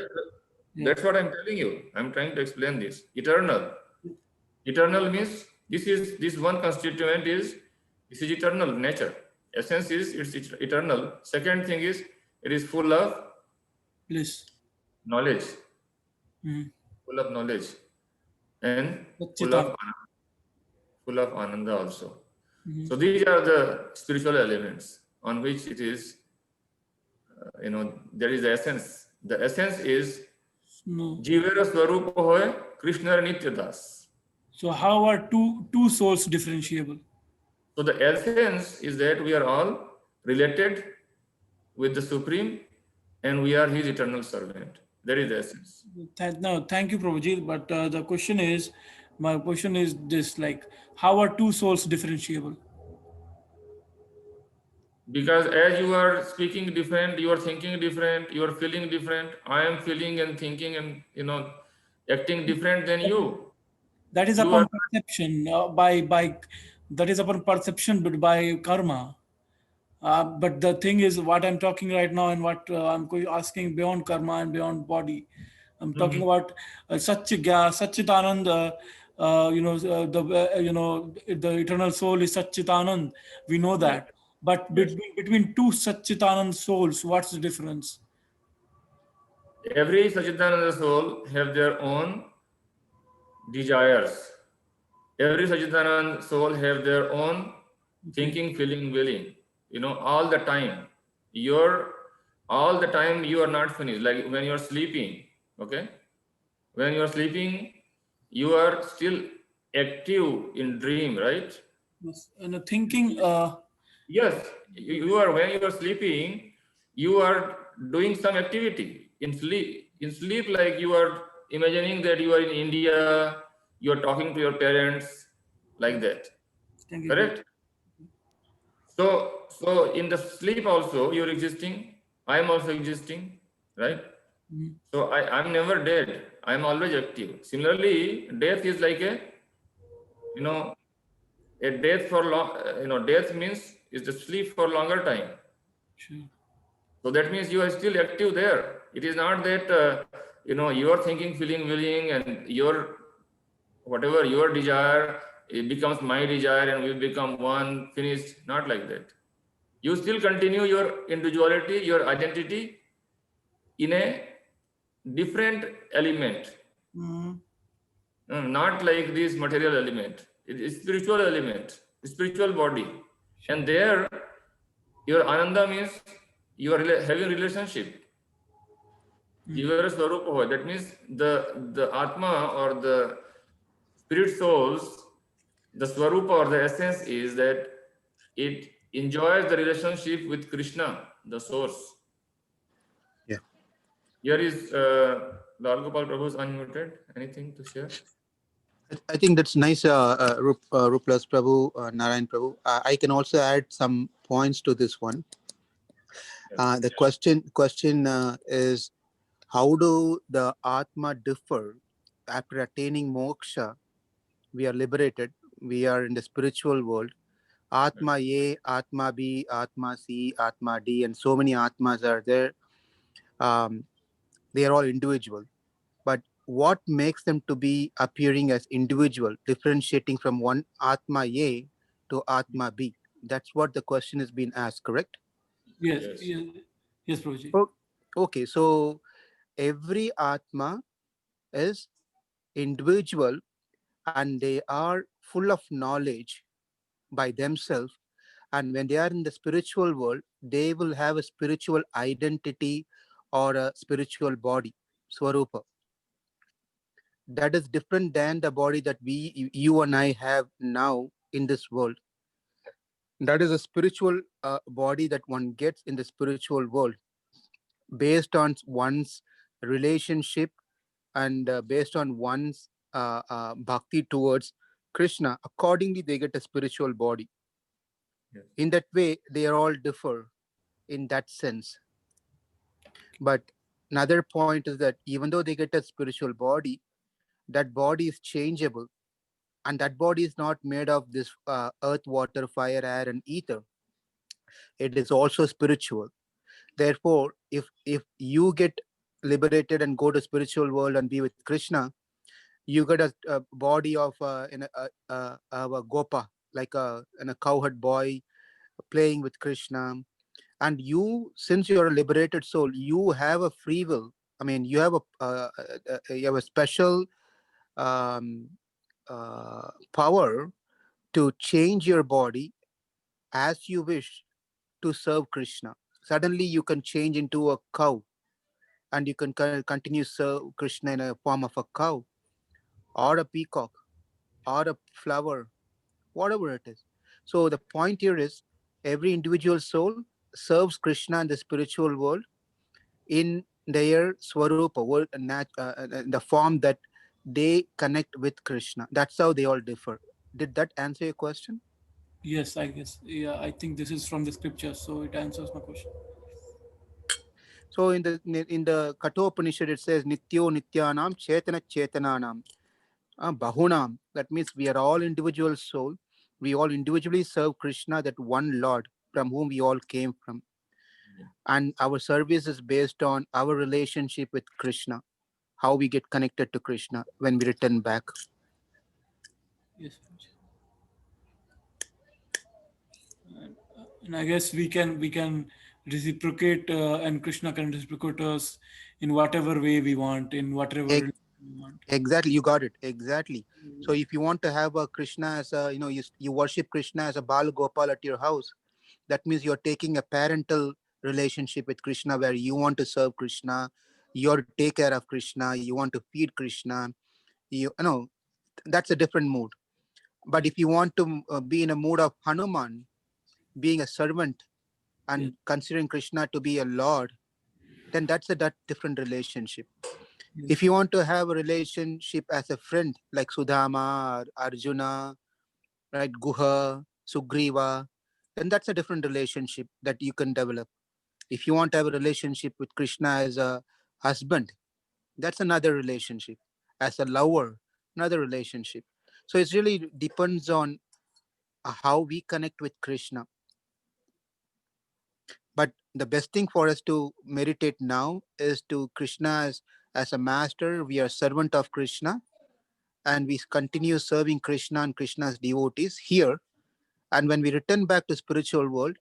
yeah. That's what I'm telling you. I'm trying to explain this. Eternal. Eternal means this one constituent is eternal nature. Essence is it's eternal. Second thing is it is full of Bliss. knowledge, Mhm. full of knowledge, and Satchitananda. full of ananda also. Mhm. So these are the spiritual elements on which it is. There is the essence. The essence is No. Jivera Swarupa Hoy Krishna Nitya Das. So how are two souls differentiable? So the essence is that we are all related with the Supreme and we are his eternal servant. That is the essence. No, thank you, Prabhuji. But my question is this: like, how are two souls differentiable? Because as you are speaking different, you are thinking different, you are feeling different. I am feeling and thinking and acting different than you. That is You upon are perception that is upon perception, but by karma. But the thing is, what I'm talking right now, and what asking beyond karma and beyond body, I'm talking about Satchitanand. The eternal soul is Satchitanand. We know that. But Yes. between two Satchitanand souls, what's the difference? Every Sachidananda soul have their own desires. Every Sachidananda soul have their own thinking, feeling, willing. All the time. All the time you are not finished. Like when you are sleeping, okay? When you are sleeping, you are still active in dream, right? Yes. And the thinking. Yes, you are when you are sleeping, you are doing some activity in sleep. In sleep, like you are imagining that you are in India, you are talking to your parents, like that. Thank you. Correct? So in the sleep also you're existing. I am also existing, right? Mhm. So I'm never dead. I'm always active. Similarly, death is like a death for long. Death means is the sleep for longer time. Sure. So that means you are still active there. It is not that you are thinking, feeling, willing, and your whatever your desire, it becomes my desire, and we become one. Finished. Not like that. You still continue your individuality, your identity in a different element, Mhm. not like this material element. It is spiritual element, spiritual body, and there your ananda means you are having relationship. Jivara Swarupa Hoy. That means the Atma or the spirit souls, the Swarupa or the essence is that it enjoys the relationship with Krishna, the source. Yeah. Here is Lal Gopal Prabhu is unmuted. Anything to share? I think that's nice, Ruplas Prabhu, Narayan Prabhu. I can also add some points to this one. The question is, how do the Atma differ after attaining moksha? We are liberated. We are in the spiritual world. Atma A, Atma B, Atma C, Atma D, and so many Atmas are there. They are all individual. But what makes them to be appearing as individual, differentiating from one Atma A to Atma B? That's what the question has been asked, correct? Yes. Yes, Prabhuji. Okay, so every Atma is individual and they are full of knowledge by themselves. And when they are in the spiritual world, they will have a spiritual identity or a spiritual body, Swarupa. That is different than the body that you and I have now in this world. That is a spiritual body that one gets in the spiritual world based on one's relationship and based on one's bhakti towards Krishna. Accordingly, they get a spiritual body. Yes. In that way, they are all differ in that sense. But another point is that even though they get a spiritual body, that body is changeable, and that body is not made of this earth, water, fire, air, and ether. It is also spiritual. Therefore, if you get liberated and go to spiritual world and be with Krishna, you get a body of a gopa, like a cowherd boy playing with Krishna. And you, since you're a liberated soul, you have a free will. I mean, you have a special power to change your body as you wish to serve Krishna. Suddenly, you can change into a cow, and you can continue serve Krishna in a form of a cow, or a peacock, or a flower, whatever it is. So the point here is, every individual soul serves Krishna in the spiritual world in their Swarupa, the form that they connect with Krishna. That's how they all differ. Did that answer your question? Yes, I guess. Yeah, I think this is from the scripture, so it answers my question. So in the Kathopanishad it says Nityo Nityanam Chetana Chetananam Bahunam. That means we are all individual soul. We all individually serve Krishna, that one Lord from whom we all came from. And our service is based on our relationship with Krishna, how we get connected to Krishna when we return back. Yes. And I guess we can reciprocate, and Krishna can reciprocate us in whatever way we want, in whatever Ex- we want. Exactly, you got it. Exactly. So if you want to have a Krishna as a, you worship Krishna as a Bal Gopal at your house, that means you're taking a parental relationship with Krishna where you want to serve Krishna, you want to take care of Krishna, you want to feed Krishna. You know, that's a different mood. But if you want to be in a mood of Hanuman, being a servant and considering Krishna to be a Lord, then that's that different relationship. If you want to have a relationship as a friend, like Sudama, or Arjuna, right, Guha, Sugriva, then that's a different relationship that you can develop. If you want to have a relationship with Krishna as a husband, that's another relationship. As a lover, another relationship. So it really depends on how we connect with Krishna. But the best thing for us to meditate now is to Krishna as a master. We are servant of Krishna, and we continue serving Krishna and Krishna's devotees here. And when we return back to spiritual world,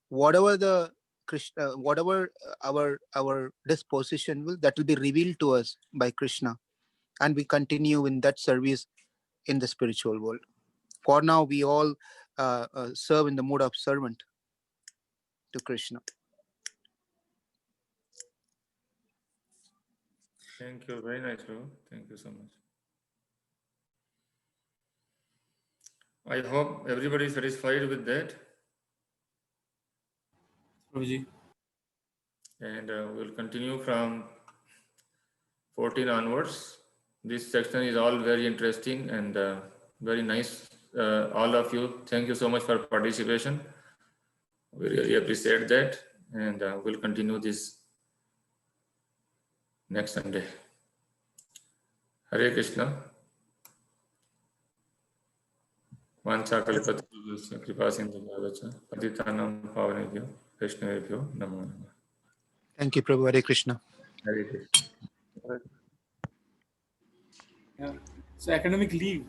whatever the Krishna, whatever our disposition will, that will be revealed to us by Krishna, and we continue in that service in the spiritual world. For now, we all serve in the mode of servant to Krishna. Thank you. Very nice, bro. Thank you so much. I hope everybody is satisfied with that. Prabhuji. And we'll continue from 14 onwards. This section is all very interesting and very nice. All of you, thank you so much for participation. We really appreciate that. And we'll continue this next Sunday. Hare Krishna. Vancha kalpatarubyasya kripa sindhubhyavacha patitanam pavanebhyo Vaishnavebhyo namo namah. Thank you, Prabhu. Hare Krishna. Hare Krishna. Yeah. So academic leave.